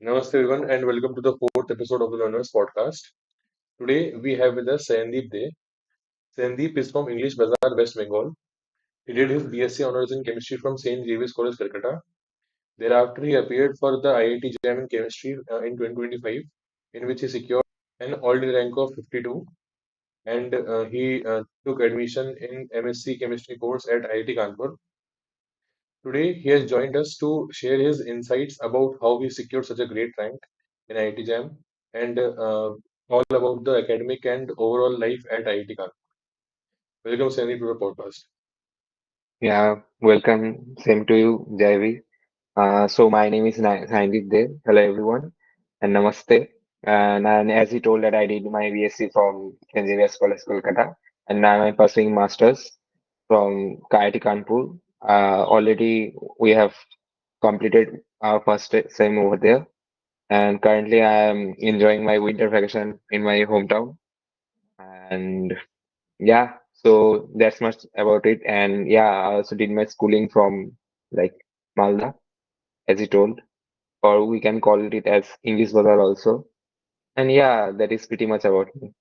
Namaste everyone and welcome to the fourth episode of the Learners Podcast. Today we have with us Sandeep De. Sandeep is from English Bazaar, West Bengal. He did his BSc Honours in Chemistry from St. Xavier's College, Calcutta. Thereafter he appeared for the IIT JAM in Chemistry in 2025, in which he secured an all-India rank of 52 and he took admission in MSc Chemistry course at IIT Kanpur. Today he has joined us to share his insights about how he secured such a great rank in IIT JAM and all about the academic and overall life at IIT Kanpur. Welcome, Sandy, to the podcast. Yeah, welcome. Same to you, Jaivi. So my name is Sandeep Dev. Hello, everyone, and namaste. And as he told that I did my BSc from St. Xavier's College, Kolkata, and now I'm pursuing masters from IIT Kanpur. Already we have completed our first sem over there, and currently I am enjoying my winter vacation in my hometown. And yeah, so that's much about it. And yeah, I also did my schooling from like Malda, as you told, or we can call it as English Bazaar also. And yeah, that is pretty much about me.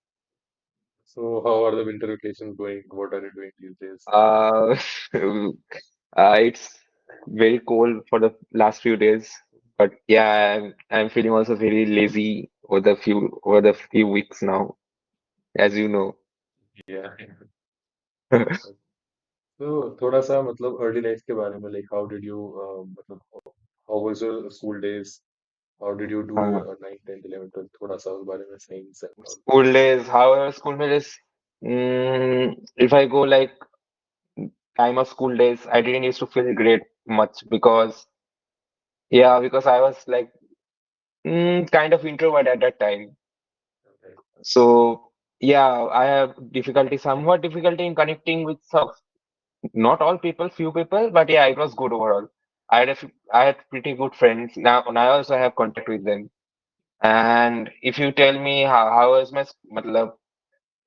So, how are the winter vacations going? What are you doing these days? Uh, it's very cold for the last few days, but yeah, I'm feeling also very lazy over the few weeks now, as you know. Yeah. So, थोड़ा सा मतलब early life के बारे में, like how did you मतलब how was your school days? How did you do Uh, 9th, 10th, 11th, 12th? थोड़ा सा उस बारे में science and all. School days, however, school days. If I go like time of school days, I didn't used to feel great much because yeah, because I was like kind of introvert at that time. Okay. So yeah, I have somewhat difficulty in connecting with some, not all people, few people, but yeah, it was good overall. I had pretty good friends. Now I also have contact with them. And if you tell me how was my matlab,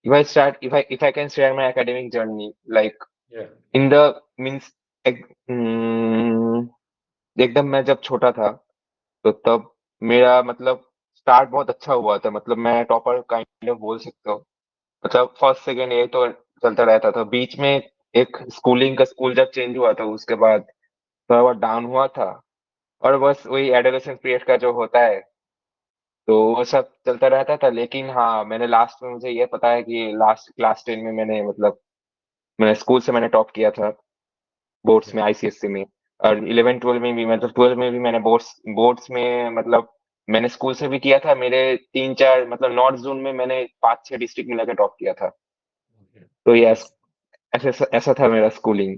if I can share my academic journey, like Yeah. In the means एकदम मैं जब छोटा था तो तब मेरा मतलब start बहुत अच्छा हुआ था मतलब मैं टॉपर काइंड ऑफ बोल सकता हूँ मतलब फर्स्ट सेकंड ये तो चलता रहता था बीच में एक स्कूलिंग का स्कूल जब चेंज हुआ था उसके बाद थोड़ा बहुत डाउन हुआ था और बस वही एडोलेसेंस पीरियड का जो होता है तो वो सब चलता रहता था लेकिन हाँ मैंने लास्ट में मुझे ये पता है कि लास्ट क्लास 10 में मैंने मतलब मैंने स्कूल से मैंने टॉप किया था बोर्ड्स में आईसीएससी में और 11 12 में भी मतलब 12 में भी मैंने बोर्ड्स बोर्ड्स में मतलब मैंने स्कूल से भी किया था मेरे तीन चार मतलब नॉर्थ जोन में मैंने पांच छह डिस्ट्रिक्ट मिला के टॉप किया था Okay. तो ये Nice. ऐसा ऐसा था मेरा स्कूलिंग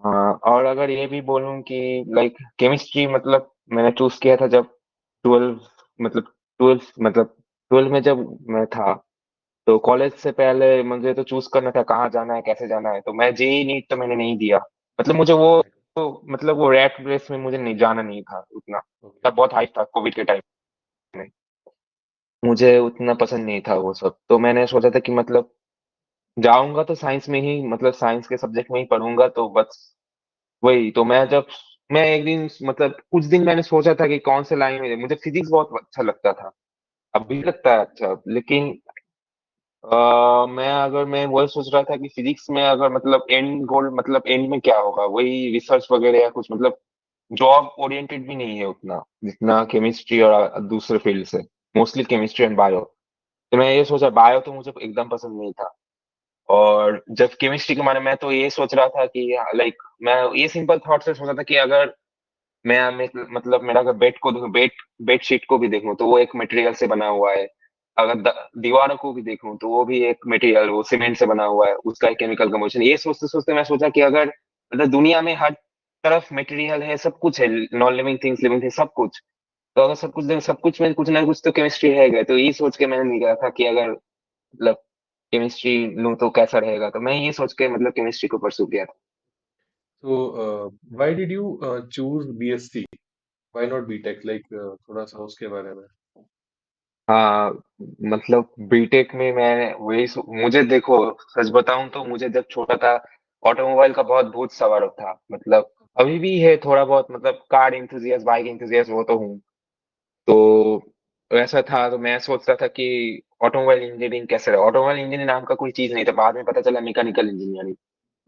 हाँ और अगर ये भी बोलूं कि लाइक केमिस्ट्री मतलब मैंने चूज किया था जब 12 मतलब 12 मतलब 12 में जब मैं था तो कॉलेज से पहले मुझे तो चूज करना था कहाँ जाना है कैसे जाना है तो मैं जेई नीट तो मैंने नहीं दिया मतलब मुझे Okay. मतलब वो रैट रेस में मुझे नहीं जाना नहीं था उतना Okay. तब बहुत हाइप था कोविड के टाइम में मुझे उतना पसंद नहीं था वो सब तो मैंने सोचा था कि मतलब जाऊंगा तो साइंस में ही मतलब साइंस के सब्जेक्ट में ही पढ़ूंगा तो बस वही तो मैं एक दिन मतलब कुछ दिन मैंने सोचा था कि कौन से लाइन में मुझे फिजिक्स बहुत अच्छा लगता था अभी लगता है अच्छा लेकिन मैं वही सोच रहा था कि फिजिक्स में अगर मतलब एंड गोल मतलब एंड में क्या होगा वही रिसर्च वगैरह या कुछ मतलब जॉब ओरिएंटेड भी नहीं है उतना जितना केमिस्ट्री और दूसरे फील्ड से मोस्टली केमिस्ट्री एंड बायो तो मैं ये सोचा बायो तो मुझे एकदम पसंद नहीं था और जब केमिस्ट्री के बारे में मैं तो ये सोच रहा था कि लाइक मैं ये सिंपल थॉट से सोचा था कि अगर मतलब मेरा अगर बेड को देखूं बेड शीट को भी देखूं तो वो एक मटेरियल से बना हुआ है अगर दीवारों को भी देखूं तो वो भी एक मटेरियल वो सीमेंट से बना हुआ है उसका एक केमिकल कंपोजिशन ये सोचते सोचते मैं सोचा कि अगर मतलब दुनिया में हर तरफ मटेरियल है सब कुछ है non living things living things सब कुछ तो अगर सब कुछ में कुछ ना कुछ तो केमिस्ट्री है तो ये सोच के मैंने निकाला था कि अगर मतलब केमिस्ट्री लूं तो कैसा रहेगा तो मैं ये सोच के मतलब केमिस्ट्री को परस्यू किया था So, why did you choose BSc? Why not BTech? Like, थोड़ा सा उसके बारे में. हाँ मतलब बीटेक में मैं मुझे देखो सच बताऊं तो मुझे जब छोटा था ऑटोमोबाइल का बहुत भूत सवार था मतलब अभी भी है थोड़ा बहुत मतलब कार इंथुजियास्ट बाइक इंथुजियास्ट वो तो हूँ तो वैसा था, तो मैं सोच रहा था कि ऑटोमोबाइल इंजीनियरिंग कैसे रहा। ऑटोमोबाइल इंजीनियरिंग नाम का कोई चीज नहीं था, बाद में पता चला मैकेनिकल इंजीनियरिंग।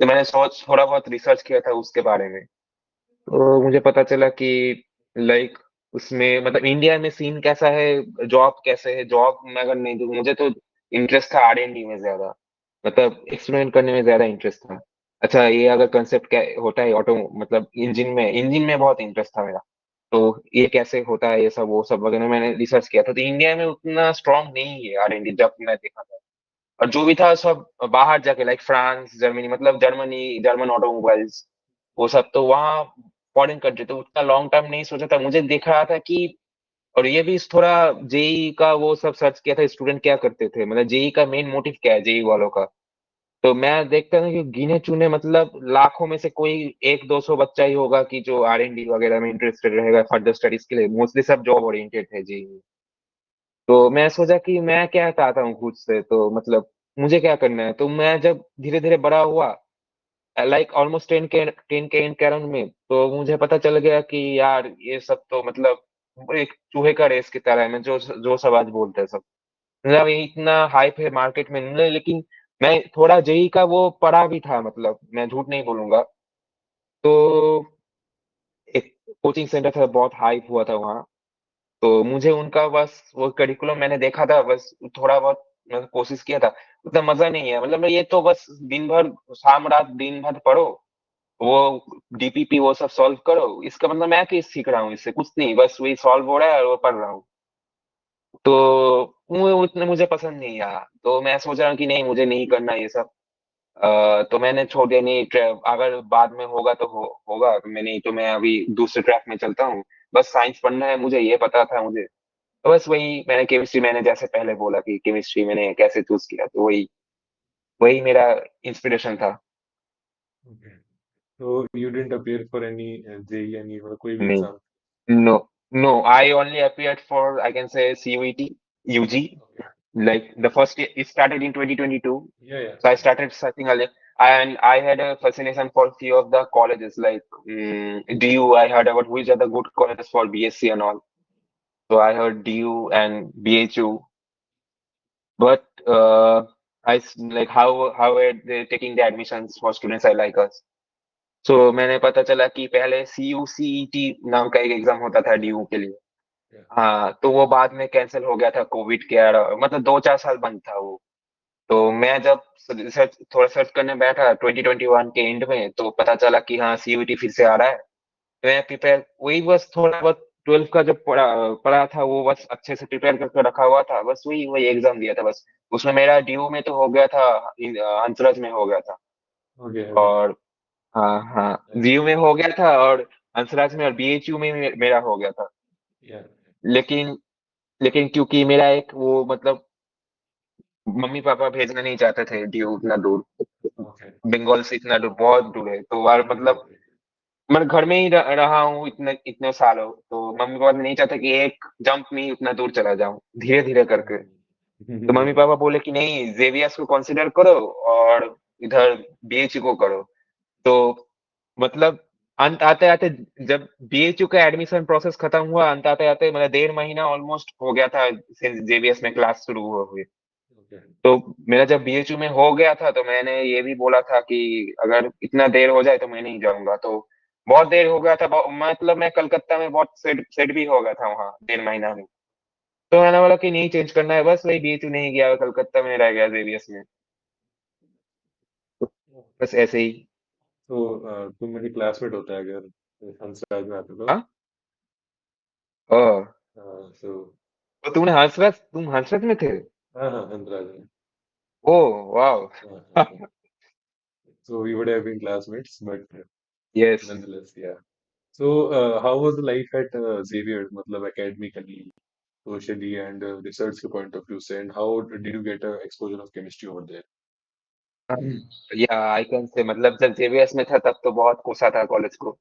तो मैंने सोच थोड़ा बहुत रिसर्च किया था उसके बारे में। तो मुझे पता चला कि लाइक उसमें मतलब इंडिया में सीन कैसा है, जॉब कैसे है। जॉब में अगर नहीं दूँ, मुझे तो इंटरेस्ट था आर-एन-डी में ज्यादा, मतलब एक्सपेरिमेंट करने में ज्यादा इंटरेस्ट था। अच्छा, ये अगर कंसेप्ट क्या होता है ऑटो मतलब इंजन में बहुत इंटरेस्ट था मेरा। तो ये कैसे होता है, ये सब वो सब वगैरह मैंने रिसर्च किया था। तो इंडिया में उतना स्ट्रांग नहीं है आर-एन-डी, जब मैं देखा था। और जो भी था सब बाहर जाके, लाइक फ्रांस, जर्मनी, मतलब जर्मनी, जर्मन ऑटोमोबाइल्स, वो सब तो वहाँ फॉरेन कंट्री। तो उतना लॉन्ग टर्म नहीं सोचा था। मुझे दिख रहा था कि, और ये भी थोड़ा जेई का वो सब सर्च किया था, स्टूडेंट क्या करते थे, मतलब जेई का मेन मोटिव क्या है जेई वालों का। तो मैं देखता था कि गिने चुने मतलब लाखों में से कोई 100-200 बच्चा ही होगा कि जो आर-एन-डी वगैरह में इंटरेस्टेड रहेगा फर्दर स्टडीज के लिए। मोस्टली सब जॉब ओरिएंटेड है जेई में। तो मैं सोचा कि मैं क्या चाहता हूँ खुद से, तो मतलब मुझे क्या करना है। तो मैं जब धीरे धीरे बड़ा हुआ, लाइक ऑलमोस्ट 10 के एंड के अराउंड में, तो मुझे पता चल गया कि यार ये सब तो मतलब एक चूहे का रेस की तरह है। मैं जो जो सब आज बोलते हैं सब, मतलब ये इतना हाइप है मार्केट में लेकिन मैं थोड़ा जेई का वो पढ़ा भी था, मतलब मैं झूठ नहीं बोलूंगा। तो एक कोचिंग सेंटर था, बहुत हाइप हुआ था वहाँ। तो मुझे उनका बस वो करिकुलम मैंने देखा था, बस थोड़ा बहुत मैं कोशिश किया था। उतना मजा नहीं है, मतलब ये तो बस दिन भर शाम रात दिन भर पढ़ो, वो डीपीपी वो सब सॉल्व करो। इसका मतलब मैं क्या सीख रहा हूँ इससे? कुछ नहीं, बस वही सॉल्व हो रहा है और वो पढ़ रहा हूँ। तो वो उतने मुझे पसंद नहीं आया। तो मैं सोच रहा हूँ कि नहीं, मुझे नहीं करना ये सब। तो मैंने छोड़ दिया। नहीं, अगर बाद में होगा तो होगा, मैं नहीं तो मैं अभी दूसरे ट्रैक में चलता हूँ। बस साइंस पढ़ना है मुझे, ये पता था मुझे। तो बस वही मैंने केमिस्ट्री, मैंने जैसे पहले बोला कि केमिस्ट्री मैंने कैसे चूज किया, तो वही वही मेरा इंस्पिरेशन था। Okay. So you didn't appear for any JEE, any मतलब कोई भी नहीं, exam? No, no, I only appeared for, I can say, CUET, UG. Okay. Like the first year, it started in 2022. Yeah, yeah. So I started searching early, and I had a fascination for few of the colleges, like DU. I heard about which are the good colleges for BSc and all. So I heard DU and BHU, but like how are they taking the admissions for students I like us. So मैंने पता चला कि पहले CUCET नाम का एक exam होता था DU के लिए। Yeah. हाँ, तो वो बाद में कैंसिल हो गया था कोविड के मतलब 2-4 साल बंद था वो। तो मैं जब रिसर्च थोड़ा सर्च करने बैठा 2021 के एंड में, तो पता चला कि हाँ सीयूईटी फिर से आ रहा है। तो मैं प्रिपेयर वही बस थोड़ा बहुत 12th का जो पढ़ा पढ़ा था वो बस अच्छे से प्रिपेयर करके रखा हुआ था, बस वही वही एग्जाम दिया था बस। उसमें मेरा ड्यू में तो हो गया था, अंसरज में हो गया था। Okay. Okay. और हाँ हाँ, Nice. ड्यू में हो गया था और अंसराज में और बीएचयू में मेरा हो गया था। Yeah. लेकिन लेकिन क्योंकि मेरा एक वो मतलब मम्मी पापा भेजना नहीं चाहते थे ड्यू उतना दूर, Okay. बंगाल से इतना दूर, बहुत दूर है। तो यार Okay. मतलब मैं घर में ही रहा हूँ इतने इतने सालों, तो मम्मी पापा नहीं चाहते कि एक जंप में ही उतना दूर चला जाऊं धीरे धीरे करके। तो मम्मी Okay. पापा बोले कि नहीं, जेवियर्स को कंसिडर करो और इधर बीएचयू को करो। तो मतलब अंत आते आते, जब बीएचयू का एडमिशन प्रोसेस खत्म हुआ, अंत आते आते मतलब 1.5 महीना ऑलमोस्ट हो गया था जेवीएस में क्लास शुरू हुए। Okay. तो मेरा जब बीएचयू में हो गया था, तो मैंने ये भी बोला था कि अगर इतना देर हो जाए तो मैं नहीं जाऊंगा। तो बहुत देर हो गया था, मतलब मैं कलकत्ता में बहुत सेट सेट भी हो गया था वहाँ 1.5 महीना में। तो मैंने बोला कि नहीं चेंज करना है, बस वही बीएचयू नहीं गया, कलकत्ता में रह गया जेवीएस में। बस ऐसे ही। तो तुम मेरी क्लासमेट होता है अगर हंसराज में आते तो। हाँ। ओह, सो तो तुम हंसराज में थे? हाँ हाँ हंसराज में। Oh, wow. So we would have been classmates, but yes. nonetheless, yeah. So how was the life at Xavier, मतलब academically, socially, and research के point of view से, and how did you get exposure of chemistry over there? या I can say, मतलब जब JVS में था तब तो बहुत कोसा था कॉलेज को।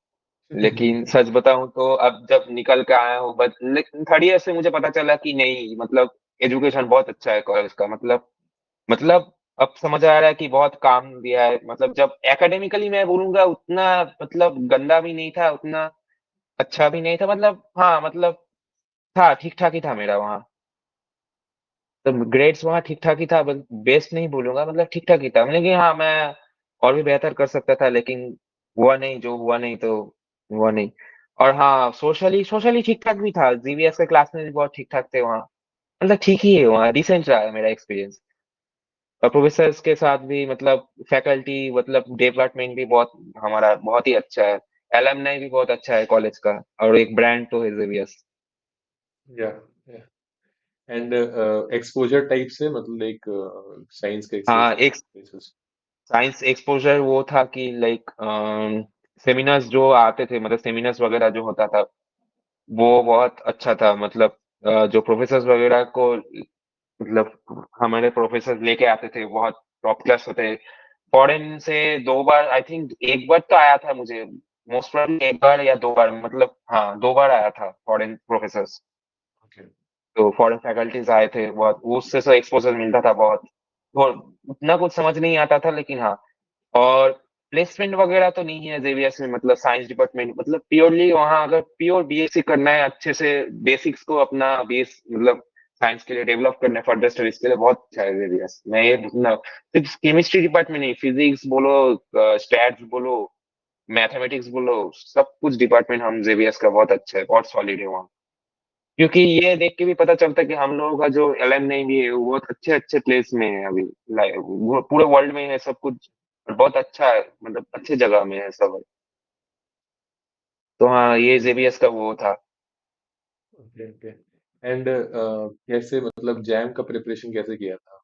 लेकिन सच बताऊं तो अब जब निकल के आया हूँ, बट लेकिन थर्ड ईयर से मुझे पता चला कि नहीं, मतलब एजुकेशन बहुत अच्छा है कॉलेज का। मतलब अब समझ आ रहा है कि बहुत काम दिया है। मतलब जब एकेडमिकली मैं बोलूंगा उतना मतलब गंदा भी नहीं था, उतना अच्छा भी नहीं था, मतलब हाँ मतलब था, ठीक ठाक ही था मेरा वहाँ। तो ग्रेड्स वहाँ ठीक ठाक ही था, बेस्ट नहीं बोलूंगा, मतलब ठीक ठाक ही था, लेकिन हाँ मैं और भी बेहतर कर सकता था, लेकिन हुआ नहीं, जो हुआ नहीं तो हुआ नहीं। और हाँ, सोशली सोशली ठीक ठाक भी था, जीवीएस के क्लास में भी बहुत ठीक ठाक थे वहाँ। मतलब ठीक ही है वहाँ, डिसेंट रहा है मेरा एक्सपीरियंस। और प्रोफेसर्स के साथ भी, मतलब फैकल्टी, मतलब डिपार्टमेंट भी बहुत, हमारा बहुत ही अच्छा है। एलुमनाई भी बहुत अच्छा है कॉलेज का, और एक ब्रांड तो है जेवियस। या एंड एक्सपोजर टाइप से मतलब लाइक साइंस के हाँ, एक्सपोजर एक बेसिस। साइंस एक्सपोजर वो था कि लाइक सेमिनार्स जो आते थे, मतलब सेमिनार्स वगैरह जो होता था, वो बहुत अच्छा था। मतलब जो प्रोफेसर वगैरह को, मतलब हमारे प्रोफेसर लेके आते थे, बहुत टॉप क्लास होते। फॉरेन से 2 बार, आई थिंक 1 बार तो आया था मुझे, मोस्ट प्रोबेबली 1 बार या 2 बार, मतलब हाँ 2 बार आया था फॉरेन प्रोफेसर। ओके। तो फॉरेन फैकल्टीज आए थे बहुत, उससे से एक्सपोजर मिलता था बहुत। वो उतना कुछ समझ नहीं आता था, लेकिन हाँ। और प्लेसमेंट वगैरह तो नहीं है जेवीएस में, मतलब साइंस डिपार्टमेंट, मतलब प्योरली वहाँ अगर प्योर बीएससी करना है अच्छे से, बेसिक्स को अपना बेस, मतलब साइंस के लिए डेवलप करना है फर्दर स्टडीज के लिए, बहुत अच्छा है जेवीएस। मैं ये सिर्फ केमिस्ट्री डिपार्टमेंट नहीं, फिजिक्स बोलो, स्टैट्स बोलो, मैथमेटिक्स बोलो, सब कुछ डिपार्टमेंट हम जेवीएस का बहुत अच्छा है, बहुत सॉलिड है वहाँ। क्योंकि ये देख के भी पता चलता है कि हम लोगों का जो एलुमनाई भी है वो बहुत अच्छे अच्छे प्लेस में है अभी, वो पूरे वर्ल्ड में है सब कुछ, और बहुत अच्छा है, मतलब अच्छे जगह में है सब। तो हाँ, ये जेबीएस का वो था। Okay okay. एंड कैसे मतलब जैम का प्रिपरेशन कैसे किया था?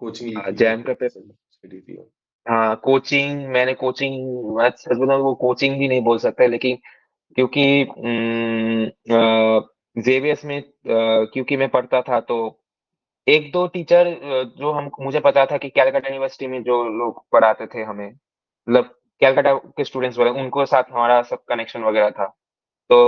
कोचिंग ली थी या जैम फिर का कैसे स्टडी थी? हाँ, कोचिंग, मैंने कोचिंग, मैं सच बताऊं वो कोचिंग भी नहीं बोल सकता, लेकिन क्योंकि जेबीएस में क्योंकि मैं पढ़ता था, तो एक दो टीचर जो हम, मुझे पता था कि कैलकाटा यूनिवर्सिटी में जो लोग पढ़ाते थे हमें, मतलब कैलकाटा के स्टूडेंट्स वगैरह, उनको साथ हमारा सब कनेक्शन वगैरह था। तो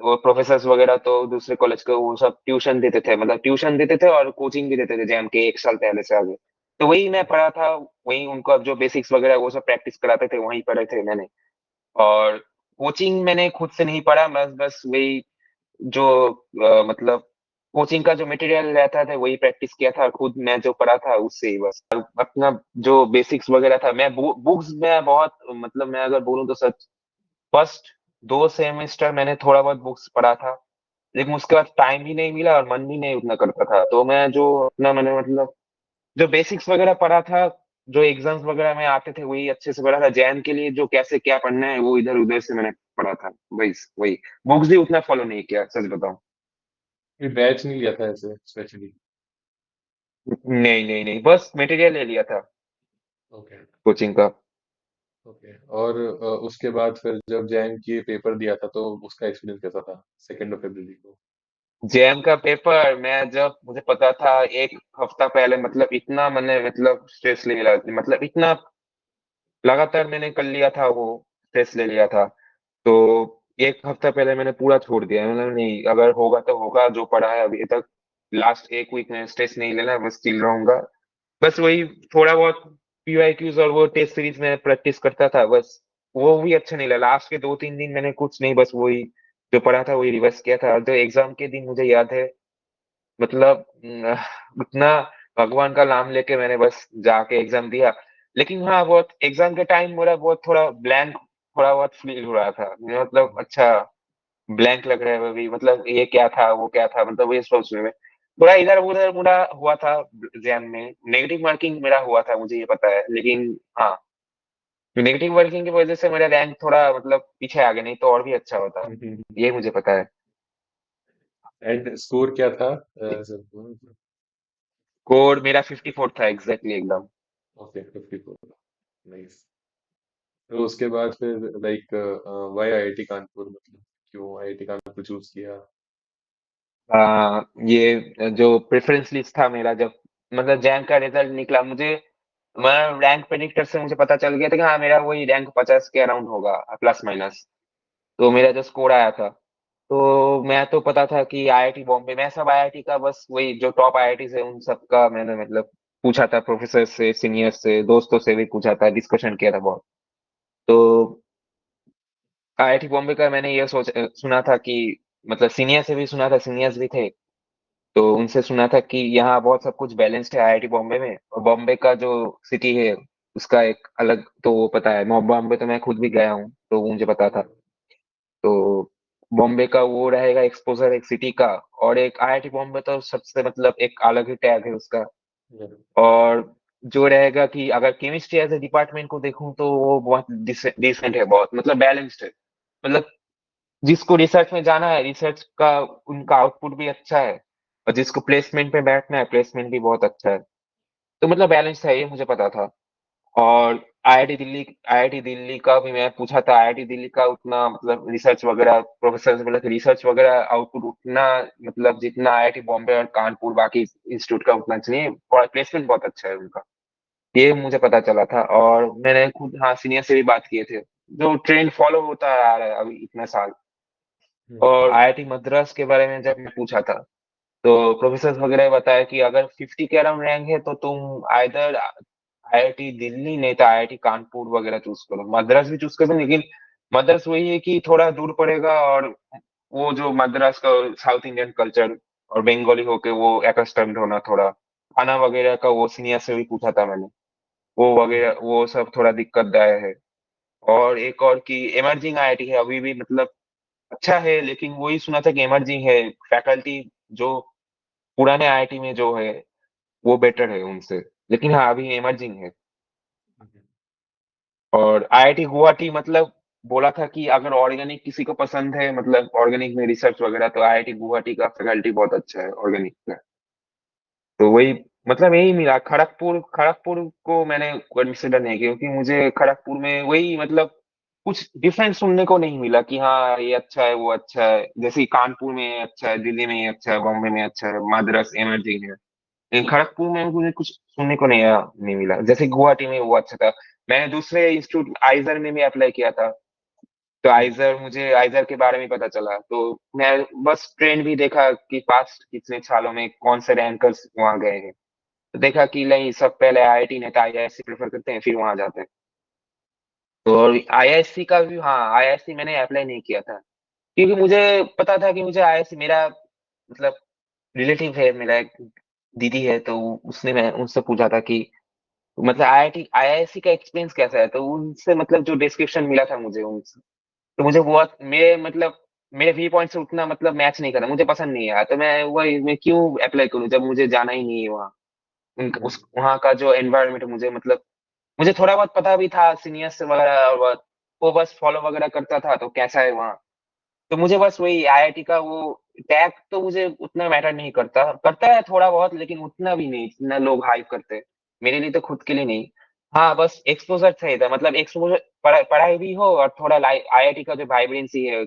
वो प्रोफेसर्स वगैरह तो दूसरे कॉलेज के, वो सब ट्यूशन देते थे, मतलब ट्यूशन देते थे और कोचिंग भी देते थे जैम के 1 साल पहले से आगे। तो वही मैं पढ़ा था, वही उनको अब जो बेसिक्स वगैरह वो सब प्रैक्टिस कराते थे, वहीं पढ़े थे मैंने। और कोचिंग मैंने खुद से नहीं पढ़ा, बस बस वही जो मतलब कोचिंग का जो मटेरियल रहता था वही प्रैक्टिस किया था, खुद मैं जो पढ़ा था उससे ही बस। और अपना जो बेसिक्स वगैरह था, मैं बुक्स में बहुत, मतलब मैं अगर बोलूँ तो सच, फर्स्ट 2 सेमेस्टर मैंने थोड़ा बहुत बुक्स पढ़ा था, लेकिन उसके बाद टाइम भी नहीं मिला और मन भी नहीं उतना करता था, तो मैं जो अपना, मैंने मतलब जो बेसिक्स वगैरह पढ़ा था, जो एग्जाम्स वगैरह में आते थे वही अच्छे से पढ़ा था। जैम के लिए जो कैसे क्या पढ़ना है वो इधर उधर से मैंने पढ़ा था, वही वही। बुक्स भी उतना फॉलो नहीं किया, सच बताऊं। फिर बैच नहीं लिया था ऐसे स्पेशली? नहीं नहीं नहीं, बस मटेरियल ले लिया था ओके कोचिंग का। ओके। और उसके बाद फिर जब जैम की पेपर दिया था तो उसका एक्सपीरियंस कैसा था 2 फरवरी को? जेएम का पेपर, मैं जब मुझे पता था 1 हफ्ता पहले, मतलब इतना मैंने, मतलब स्ट्रेस ले लिया, मतलब इतना लगातार मैंने कर लिया था वो, स्ट्रेस ले लिया था। तो 1 हफ्ता पहले मैंने पूरा छोड़ दिया, मतलब नहीं, अगर होगा तो होगा, जो पढ़ा है अभी तक लास्ट एक वीक में स्ट्रेस नहीं लेना, बस चिल रहूंगा। बस वही थोड़ा बहुत पीवाईक्यूज और वो टेस्ट सीरीज में प्रैक्टिस करता था बस। वो भी अच्छा नहीं लगा, लास्ट के 2-3 दिन मैंने कुछ नहीं, बस वही जो पढ़ा था वही रिवर्स किया था। और जो एग्जाम के दिन मुझे याद है, मतलब उतना भगवान का नाम लेके मैंने बस जाके एग्जाम दिया। लेकिन हाँ, बहुत एग्जाम के टाइम मेरा बहुत थोड़ा ब्लैंक, थोड़ा बहुत फील हो रहा था मुझे, मतलब अच्छा ब्लैंक लग रहा है अभी, मतलब ये क्या था वो क्या था, मतलब ये सोचने में थोड़ा इधर उधर मुड़ा हुआ था। एग्जाम में नेगेटिव मार्किंग मेरा हुआ था, मुझे ये पता है, लेकिन हाँ, नेगेटिव मार्किंग की वजह से मेरा रैंक थोड़ा, मतलब पीछे आ गया, नहीं तो और भी अच्छा होता, ये मुझे पता है। एंड स्कोर क्या था सर? कोड मेरा 54 था, एग्जैक्टली एकदम। ओके 54। नाइस। तो उसके बाद फिर लाइक वाई आईआईटी कानपुर, मतलब क्यों आईआईटी कानपुर चूज किया? ये जो प्रेफरेंस लिस्ट था मेरा, जब मतलब जैम का रिजल्ट निकला, मुझे, मैं रैंक प्रेडिक्टर से मुझे पता चल गया था कि हाँ मेरा वही रैंक 50 के अराउंड होगा, प्लस माइनस। तो मेरा जो स्कोर आया था, तो मैं तो पता था कि आईआईटी बॉम्बे, मैं सब आईआईटी का बस वही जो टॉप आईआईटी है उन सब का मैंने मतलब पूछा था, प्रोफेसर से, सीनियर से, दोस्तों से भी पूछा था, डिस्कशन किया था बहुत। तो आईआईटी बॉम्बे का मैंने ये सुना था कि मतलब सीनियर से भी सुना था, सीनियर्स भी थे, तो उनसे सुना था कि यहाँ बहुत सब कुछ बैलेंस्ड है आईआईटी बॉम्बे में। और बॉम्बे का जो सिटी है उसका एक अलग तो वो पता है, बॉम्बे तो मैं खुद भी गया हूँ तो मुझे पता था। तो बॉम्बे का वो रहेगा एक्सपोजर एक सिटी का, और एक आईआईटी बॉम्बे तो सबसे मतलब एक अलग ही टैग है उसका। और जो रहेगा कि अगर केमिस्ट्री एज ए डिपार्टमेंट को देखूं तो वो बहुत डिसेंट है, बहुत मतलब बैलेंस्ड है। मतलब जिसको रिसर्च में जाना है, रिसर्च का उनका आउटपुट भी अच्छा है, और जिसको प्लेसमेंट में बैठना है, प्लेसमेंट भी बहुत अच्छा है। तो मतलब बैलेंस है, ये मुझे पता था। और आईआईटी दिल्ली का भी मैं पूछा था, आईआईटी दिल्ली का उतना मतलब रिसर्च वगैरह, प्रोफेसर से बोला कि रिसर्च वगैरह आउटपुट उतना मतलब जितना आईआईटी बॉम्बे और कानपुर बाकी इंस्टीट्यूट का उतना नहीं, और प्लेसमेंट बहुत अच्छा है उनका। ये मुझे पता चला था, और मैंने खुद हाँ सीनियर से भी बात किए थे, जो ट्रेंड फॉलो होता आ रहा है अभी इतने साल। और आईआईटी मद्रास के बारे में जब मैं पूछा था, तो प्रोफेसर वगैरह बताया कि अगर 50 के अराउंड रैंक है तो तुम आइदर आईआईटी दिल्ली नहीं तो आईआईटी कानपुर वगैरह चूज करो, मद्रास भी चूज करो, लेकिन मद्रास वही है कि थोड़ा दूर पड़ेगा, और वो जो मद्रास का साउथ इंडियन कल्चर और बंगाली होके वो एकस्टम्ड होना, थोड़ा खाना वगैरह का वो सीनियर से भी पूछा था मैंने, वो वगैरह वो सब थोड़ा दिक्कतदायक है। और एक और कि इमर्जिंग आईआईटी है अभी भी, मतलब अच्छा है, लेकिन वही सुना था कि इमर्जिंग है, फैकल्टी जो पुराने आईआईटी में जो है वो बेटर है उनसे, लेकिन हाँ अभी इमर्जिंग है। और आईआईटी गुवाहाटी मतलब बोला था कि अगर ऑर्गेनिक किसी को पसंद है, मतलब ऑर्गेनिक में रिसर्च वगैरह, तो आईआईटी गुवाहाटी का फैकल्टी बहुत अच्छा है ऑर्गेनिक का। तो वही मतलब यही मिला। खड़गपुर खड़गपुर को मैंने कंसिडर नहीं किया, क्योंकि मुझे खड़गपुर में वही मतलब कुछ डिफरेंस सुनने को नहीं मिला कि हाँ ये अच्छा है वो अच्छा है, जैसे कि कानपुर में अच्छा है, दिल्ली में अच्छा है, बॉम्बे में अच्छा है, मद्रास इमर्जिंग है। लेकिन खड़गपुर में मुझे कुछ सुनने को नहीं मिला, जैसे गुवाहाटी में वो अच्छा था। मैंने दूसरे इंस्टीट्यूट आइजर में भी अप्लाई किया था, तो मुझे आइजर के बारे में पता चला, तो मैं बस ट्रेंड भी देखा कि पास्ट कितने सालों में कौन से रैंकर्स वहां गए हैं। तो देखा कि नहीं, सब पहले आईआईटी नहीं तो आईआईएससी प्रेफर करते हैं, फिर वहां जाते हैं। तो और आईआईएससी का भी, हाँ आईआईएससी मैंने अप्लाई नहीं किया था, क्योंकि मुझे पता था कि मुझे आईआईएससी मेरा मतलब रिलेटिव है, मेरा एक दीदी है, तो उसने मैं उनसे पूछा था कि मतलब आईआईएससी का एक्सपीरियंस कैसा है, तो उनसे मतलब जो डिस्क्रिप्शन मिला था मुझे उनसे, तो मुझे बहुत मेरे मतलब मेरे व्यू पॉइंट से उतना मतलब मैच नहीं करा, मुझे पसंद नहीं आया, तो मैं क्यों अप्लाई करूं जब मुझे जाना ही नहीं है वहाँ। उनका उस वहाँ का जो एनवायरनमेंट मुझे मतलब मुझे थोड़ा बहुत पता भी था सीनियर से वगैरह, और वो बस फॉलो वगैरह करता था, तो कैसा है वहाँ। तो मुझे बस वही आईआईटी का वो टैग तो मुझे उतना मैटर नहीं करता, करता है थोड़ा बहुत, लेकिन उतना भी नहीं जितना लोग हाइप करते हैं। मेरे लिए तो खुद के लिए नहीं। हाँ बस एक्सपोजर चाहिए था, मतलब एक्सपोजर पढ़ाई भी हो, और थोड़ा आईआईटी का जो वाइब्रेंसी है,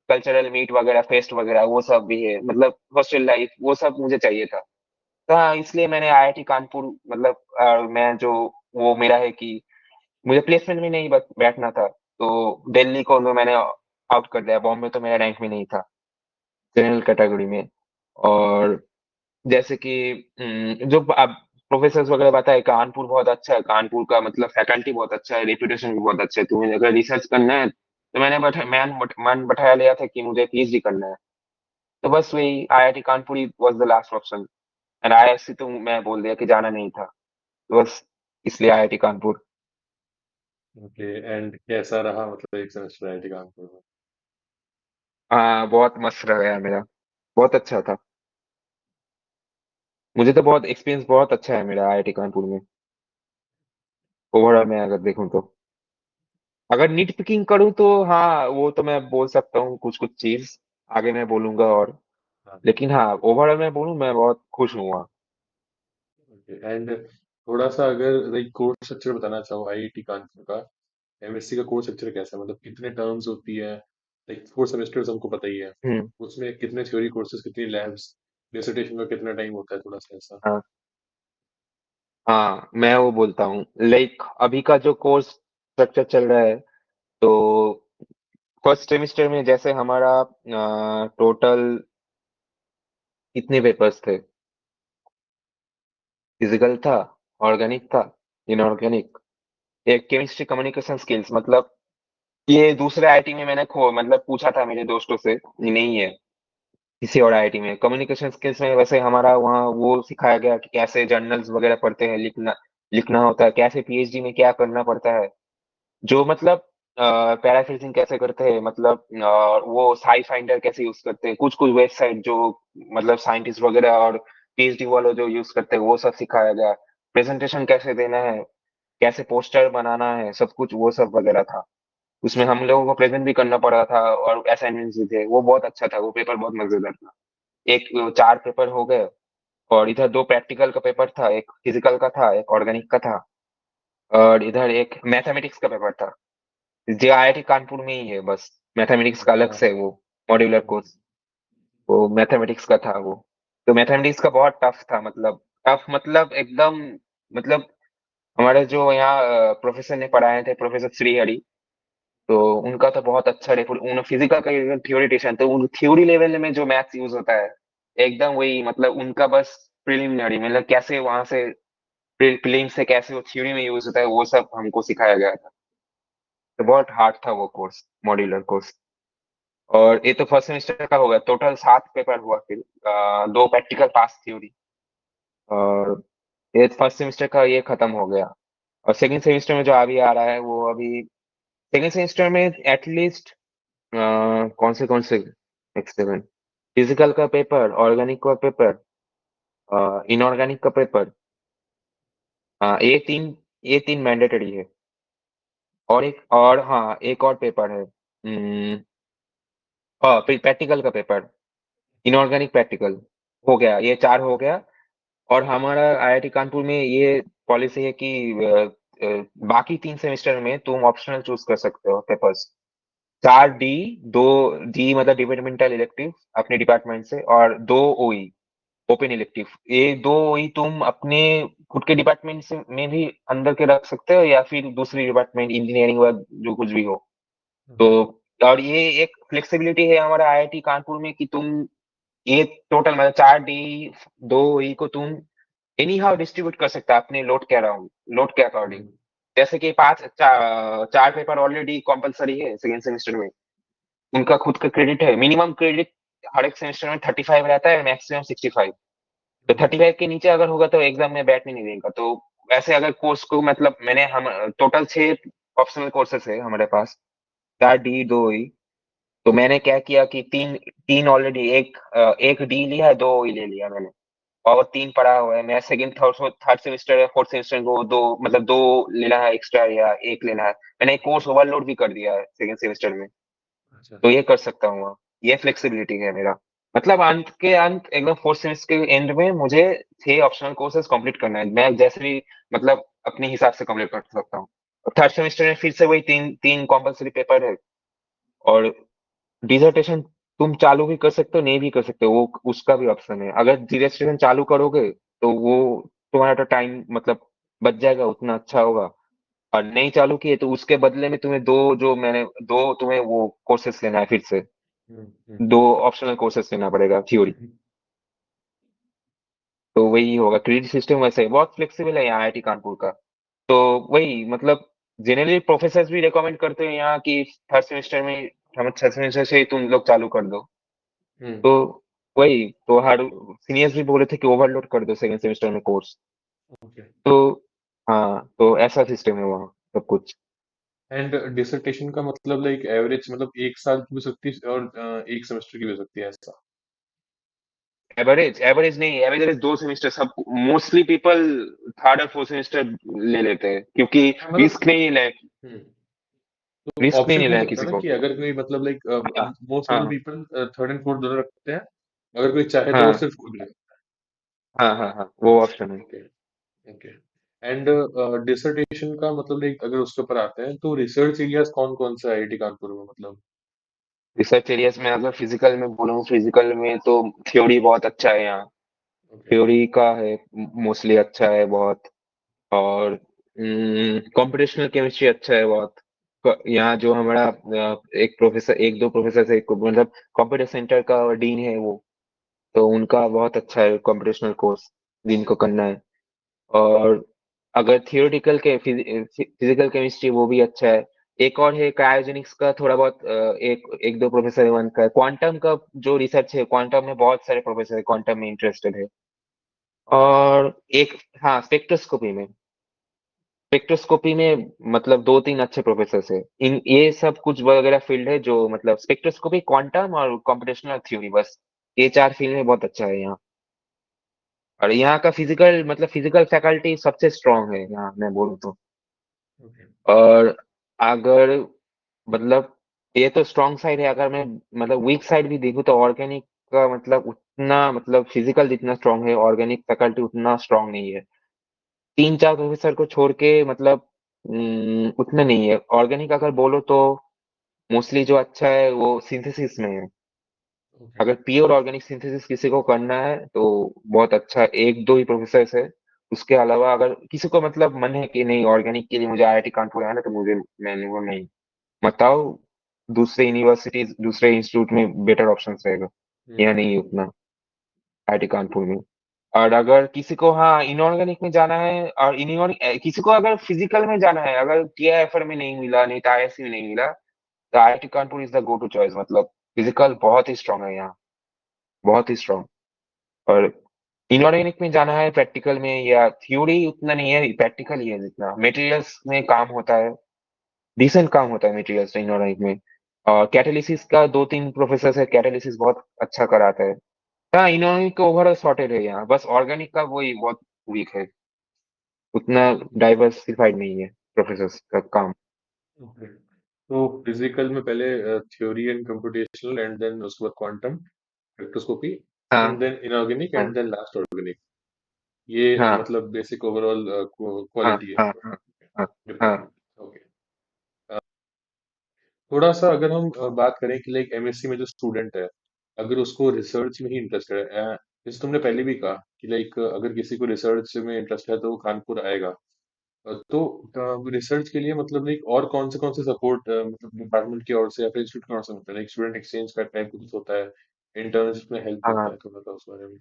कल्चरल मीट वगैरह, फेस्ट वगैरह वो सब भी है, मतलब हॉस्टल लाइफ वो सब मुझे चाहिए था। तो हाँ इसलिए मैंने आईआईटी कानपुर मतलब मैं जो वो मेरा है कि मुझे प्लेसमेंट में नहीं बैठना था, तो दिल्ली को तो मैंने आउट कर दिया, बॉम्बे तो मेरा रैंक में नहीं था जनरल कैटेगरी में। और जैसे कि जो अब प्रोफेसर वगैरह बताए, कानपुर बहुत अच्छा है, कानपुर का मतलब फैकल्टी बहुत अच्छा है, रेपुटेशन भी बहुत अच्छा है, तुम्हें अगर रिसर्च करना है तो मन बैठा लिया था कि मुझे पीएचडी करना है। तो बस वही IIT Kanpur he was the last option, and IISc तो मैं बोल दिया कि जाना नहीं था, तो बस इसलिए आईआईटी कानपुर। ओके, एंड कैसा रहा मतलब एक सेमेस्टर आईआईटी कानपुर में? हाँ बहुत मस्त रहा यार मेरा, बहुत अच्छा था। मुझे तो बहुत एक्सपीरियंस बहुत अच्छा है मेरा आईआईटी कानपुर में, ओवरऑल मैं अगर देखूं तो। अगर नीट पिकिंग करूँ तो हाँ वो तो मैं बोल सकता हूँ कुछ कुछ चीज, आगे मैं बोलूंगा और। हाँ। लेकिन हाँ ओवरऑल मैं बोलूँ, मैं बहुत खुश हूँ वहाँ। ओके, एंड थोड़ा सा अगर लाइक कोर्स स्ट्रक्चर बताना चाहो आईआईटी कानपुर का, एमएससी का कोर्स स्ट्रक्चर कैसा है, मतलब कितने टर्म्स होती है, लाइक 4 सेमेस्टर्स हमको पता ही है, हम्म। उसमें कितने थ्योरी कोर्सेज, कितनी लैब्स, डिसर्टेशन का कितना टाइम होता है, थोड़ा सा ऐसा। हाँ हाँ मैं वो बोलता हूँ, लाइक अभी का जो कोर्स स्ट्रक्चर चल रहा है, तो फर्स्ट सेमेस्टर में जैसे हमारा टोटल कितने पेपर्स थे, फिजिकल था, ऑर्गेनिक था, इनऑर्गेनिक, एक केमिस्ट्री कम्युनिकेशन स्किल्स, मतलब ये दूसरे आईटी में मैंने खो मतलब पूछा था मेरे दोस्तों से, ये नहीं है। किसी और आईआईटी में कम्युनिकेशन स्किल्स में वैसे हमारा वहाँ वो सिखाया गया कि कैसे जर्नल्स वगैरह पढ़ते हैं, लिखना लिखना होता है, कैसे पीएचडी में क्या करना पड़ता है, जो मतलब पैराफ्रेजिंग कैसे करते हैं, मतलब वो साई फाइंडर कैसे यूज करते हैं, कुछ कुछ वेबसाइट जो मतलब साइंटिस्ट वगैरह और पीएचडी वालों जो यूज करते हैं वो सब सिखाया गया। प्रेजेंटेशन कैसे देना है, कैसे पोस्टर बनाना है, सब कुछ वो सब वगैरह था। उसमें हम लोगों को प्रेजेंट भी करना पड़ा था और असाइनमेंट्स भी थे। वो बहुत अच्छा था, वो पेपर बहुत मजेदार था। एक 4 पेपर हो गए और इधर 2 प्रैक्टिकल का पेपर था, एक फिजिकल का था, एक ऑर्गेनिक का था, और इधर एक मैथमेटिक्स का पेपर था। जो आईआईटी कानपुर में ही है बस, मैथमेटिक्स का अलग अच्छा। से वो मॉड्यूलर कोर्स, वो मैथमेटिक्स का था वो। तो मैथमेटिक्स का बहुत टफ था, मतलब टफ मतलब एकदम, मतलब हमारे जो यहाँ प्रोफेसर ने पढ़ाए थे, प्रोफेसर श्रीहरि, तो उनका तो बहुत अच्छा उन फिजिकल का थ्योरीटिशियन, तो उन थ्योरी लेवल में जो मैथ्स यूज होता है एकदम वही, मतलब उनका बस प्रिलिमिनरी, मतलब कैसे वहां से प्रीलिम से कैसे वो थ्योरी में यूज होता है वो सब हमको सिखाया गया था। तो बहुत हार्ड था वो कोर्स, मॉड्यूलर कोर्स। और ये तो फर्स्ट सेमेस्टर का हो गया, टोटल 7 पेपर हुआ, फिर 2 प्रैक्टिकल पास थ्योरी। और ये फर्स्ट सेमेस्टर का ये खत्म हो गया। और सेकंड सेमेस्टर में जो अभी आ रहा है वो अभी, सेकंड सेमेस्टर में एटलीस्ट कौन से एक सेकंड, फिजिकल का पेपर, ऑर्गेनिक का पेपर, इनऑर्गेनिक का पेपर, ये तीन मैंडेटरी है। और एक और, हाँ एक और पेपर है, हाँ फिर प्रैक्टिकल का पेपर, इनऑर्गेनिक प्रैक्टिकल। हो गया, ये 4 हो गया। और हमारा आईआईटी कानपुर में ये पॉलिसी है कि बाकी 3 सेमेस्टर में तुम ऑप्शनल चूज कर सकते हो पेपर्स। 4 डी, 2 डी मतलब डिपार्टमेंटल इलेक्टिव अपने डिपार्टमेंट से, और 2 ओई ओपन इलेक्टिव। ये 2 ओई तुम अपने खुद के डिपार्टमेंट से में भी अंदर के रख सकते हो, या फिर दूसरी डिपार्टमेंट इंजीनियरिंग व जो कुछ भी हो। तो और ये एक फ्लेक्सिबिलिटी है हमारा आईआईटी कानपुर में कि तुम ये टोटल मतलब 4 डी, 2 ओई को तुम एनी हाउ डिस्ट्रीब्यूट कर सकते हैं अपने लोड के अकॉर्डिंग। जैसे कि 4 पेपर ऑलरेडी कंपलसरी है सेकेंड सेमेस्टर में, उनका खुद का क्रेडिट है, मिनिमम क्रेडिट हर एक सेमेस्टर में 35 रहता है, मैक्सिमम 65। तो 35 के नीचे अगर होगा तो एग्जाम में बैठने नहीं देगा। तो ऐसे अगर कोर्स को मतलब मैंने हम टोटल 6 ऑप्शनल कोर्सेस है हमारे पास, 4 डी, 2 ई। तो मैंने क्या किया कि तीन तीन ऑलरेडी, एक डी लिया है, 2 ई ले लिया मैंने, और 3 पढ़ा हुआ है। मेरा सेकंड थर्ड थर्ड सेमेस्टर है, फोर्थ सेमेस्टर को दो मतलब 2 लेना है एक्स्ट्रा या एक लेना है। मैंने एक कोर्स ओवरलोड भी कर दिया है सेकंड सेमेस्टर में, अच्छा। तो ये कर सकता हूँ वहाँ। ये फ्लेक्सिबिलिटी है मेरा, मतलब अंत के अंत एकदम फोर्थ सेमेस्टर के एंड में मुझे 6 ऑप्शनल कोर्सेज कंप्लीट करना है, मैं जैसे भी मतलब अपने हिसाब से कंप्लीट कर सकता हूँ। और थर्ड सेमेस्टर में फिर से वही तीन तीन कॉम्पल्सरी पेपर है। और डिसर्टेशन तुम चालू भी कर सकते हो, नहीं भी कर सकते हो, वो उसका भी ऑप्शन है। अगर डिसर्टेशन चालू करोगे तो वो तुम्हारा तो टाइम मतलब बच जाएगा, उतना अच्छा होगा। और नहीं चालू किए तो उसके बदले में तुम्हें दो तुम्हें वो कोर्सेस लेना है फिर से, हम्म। 2 ऑप्शनल कोर्सेस लेना पड़ेगा थ्योरी। तो वही होगा, क्रेडिट सिस्टम वैसे बहुत फ्लेक्सिबल है यहाँ आईआईटी कानपुर का। तो वही मतलब जनरली प्रोफेसर भी रिकमेंड करते हैं यहाँ की थर्ड सेमेस्टर में, हम थर्ड सेमेस्टर से ही तुम लोग चालू कर दो। हम्म। तो वही तो हर सीनियर्स भी बोले थे कि ओवरलोड कर दो सेकंड सेमेस्टर में कोर्स। ओके। तो हाँ, तो ऐसा सिस्टम है वहाँ सब कुछ। एंड डिसर्टेशन का मतलब लाइक एवरेज मतलब एक साल की भी हो सकती है और एक सेमेस्टर की भी हो सकती है ऐसा? एवरेज नहीं, एवरेज 2 सेमेस्टर सब, मोस्टली पीपल थर्ड और फोर्थ सेमेस्टर ले लेते हैं क्योंकि हाँ, मतलब। रिस्क नहीं ले, हम्म। तो रिस्क नहीं ऑप्शन हो लेना है सकता किसी है ना को। कि अगर कोई मतलब लाइक हाँ मोस्ट ऑफ द हाँ पीपल थर्ड एंड फोर्थ दोनों रखते हैं। अगर कोई चाहे तो वो हाँ सिर्फ फोर्थ ले। हाँ हाँ हाँ, वो ऑप्शन है। ओके। ओके। एंड डिसर्टेशन का मतलब लाइक अगर उसके ऊपर आते हैं तो रिसर्च एरियाज कौन कौन से आईआईटी कानपुर में मतलब? रिसर्च एरियाज में अगर फिजिकल में बोलूँ, फिजिकल में तो थ्योरी बहुत अच्छा है यहाँ, ओके। थ्योरी का है मोस्टली अच्छा है बहुत। और कंप्यूटेशनल केमिस्ट्री अच्छा है बहुत। यहाँ जो हमारा एक प्रोफेसर, एक दो प्रोफेसर से मतलब कंप्यूटर सेंटर का डीन है वो, तो उनका बहुत अच्छा है कंप्यूटेशनल कोर्स जिनको करना है। और अगर थियोरेटिकल के फिजिकल केमिस्ट्री वो भी अच्छा है। एक और है क्रायोजेनिक्स का थोड़ा बहुत एक एक दो प्रोफेसर वन का क्वांटम का जो रिसर्च है क्वांटम में बहुत सारे प्रोफेसर है क्वांटम में इंटरेस्टेड है और एक हाँ स्पेक्ट्रोस्कोपी में मतलब दो तीन अच्छे प्रोफेसर है इन ये सब कुछ वगैरह फील्ड है जो मतलब स्पेक्ट्रोस्कोपी क्वांटम और कंप्यूटेशनल थ्योरी बस ये चार फील्ड में बहुत अच्छा है यहाँ और यहाँ का फिजिकल मतलब फिजिकल फैकल्टी सबसे स्ट्रांग है यहाँ मैं बोलूँ तो ओके। और अगर मतलब ये तो स्ट्रांग साइड है अगर मैं मतलब वीक साइड भी देखूँ तो ऑर्गेनिक का मतलब उतना मतलब फिजिकल जितना स्ट्रांग है ऑर्गेनिक फैकल्टी उतना स्ट्रांग नहीं है तीन चार प्रोफेसर को छोड़ के मतलब उतना नहीं है ऑर्गेनिक अगर बोलो तो मोस्टली जो अच्छा है वो सिंथेसिस में है ओके। अगर प्योर ऑर्गेनिक सिंथेसिस किसी को करना है तो बहुत अच्छा एक दो ही प्रोफेसर है उसके अलावा अगर किसी को मतलब मन है कि नहीं ऑर्गेनिक के लिए मुझे आईआईटी कानपुर आना है तो मुझे मैंने वो नहीं बताओ दूसरे यूनिवर्सिटीज दूसरे इंस्टीट्यूट में बेटर ऑप्शन रहेगा यहाँ हम्म। नहीं है उतना आईआईटी कानपुर में और अगर किसी को हाँ इनऑर्गेनिक में जाना है और इनऑर्गेनिक किसी को अगर फिजिकल में जाना है अगर टीआईएफआर में नहीं मिला नहीं तो आईआईएससी में नहीं मिला तो IIT Kanpur is the go to choice मतलब फिजिकल बहुत ही स्ट्रांग है यहाँ बहुत ही स्ट्रांग और इनऑर्गेनिक में जाना है प्रैक्टिकल में या थ्योरी उतना नहीं है प्रैक्टिकल ही है जितना मटेरियल्स में काम होता है डिसेंट काम होता है मटेरियल्स इनऑर्गेनिक में और कैटालिसिस का दो तीन प्रोफेसर है कैटालिसिस बहुत अच्छा कराता है हाँ इनऑर्गेनिक का ओवरऑल सॉर्टेड है यहाँ बस ऑर्गेनिक का वही बहुत वीक है उतना डाइवर्सिफाइड नहीं है प्रोफेसर का काम ओके। तो फिजिकल में पहले theory and computational and then उसके बाद क्वांटम स्पेक्ट्रोस्कोपी एंड हाँ देन इनऑर्गेनिक हाँ एंड देन लास्ट ऑर्गेनिक। ये हाँ मतलब बेसिक ओवरऑल हाँ क्वालिटी है हाँ हाँ हाँ डिपार्टमेंट। हाँ ओके। थोड़ा सा अगर हम बात करें कि लाइक एमएससी में जो स्टूडेंट है अगर उसको रिसर्च में ही इंटरेस्ट है जैसे तुमने पहले भी कहा कि लाइक अगर किसी को रिसर्च में इंटरेस्ट है तो वो कानपुर आएगा। तो रिसर्च के लिए मतलब लाइक और कौन से सपोर्ट मतलब डिपार्टमेंट की ओर से या फिर इंस्टीट्यूट की ओर से होता है लाइक स्टूडेंट एक्सचेंज का टाइप कुछ होता है इंटर्नशिप में हेल्प होता हाँ है थोड़ा सा उस बारे में।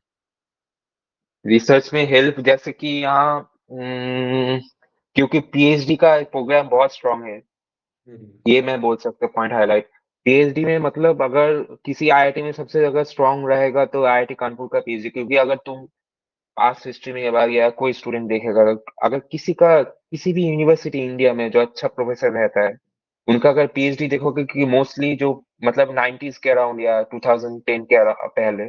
रिसर्च में हेल्प जैसे कि यहाँ क्योंकि पीएचडी का प्रोग्राम बहुत स्ट्रांग है हम्म। ये मैं बोल सकता हूँ पॉइंट हाईलाइट पीएचडी में मतलब अगर किसी आईआईटी में सबसे अगर स्ट्रांग रहेगा तो आईआईटी कानपुर का पीएचडी क्योंकि अगर तुम पास्ट हिस्ट्री में या या कोई स्टूडेंट देखेगा अगर अगर किसी भी यूनिवर्सिटी इंडिया में जो अच्छा प्रोफेसर रहता है उनका अगर पीएचडी देखोगे कि मोस्टली जो मतलब 90s के अराउंड या 2010 के पहले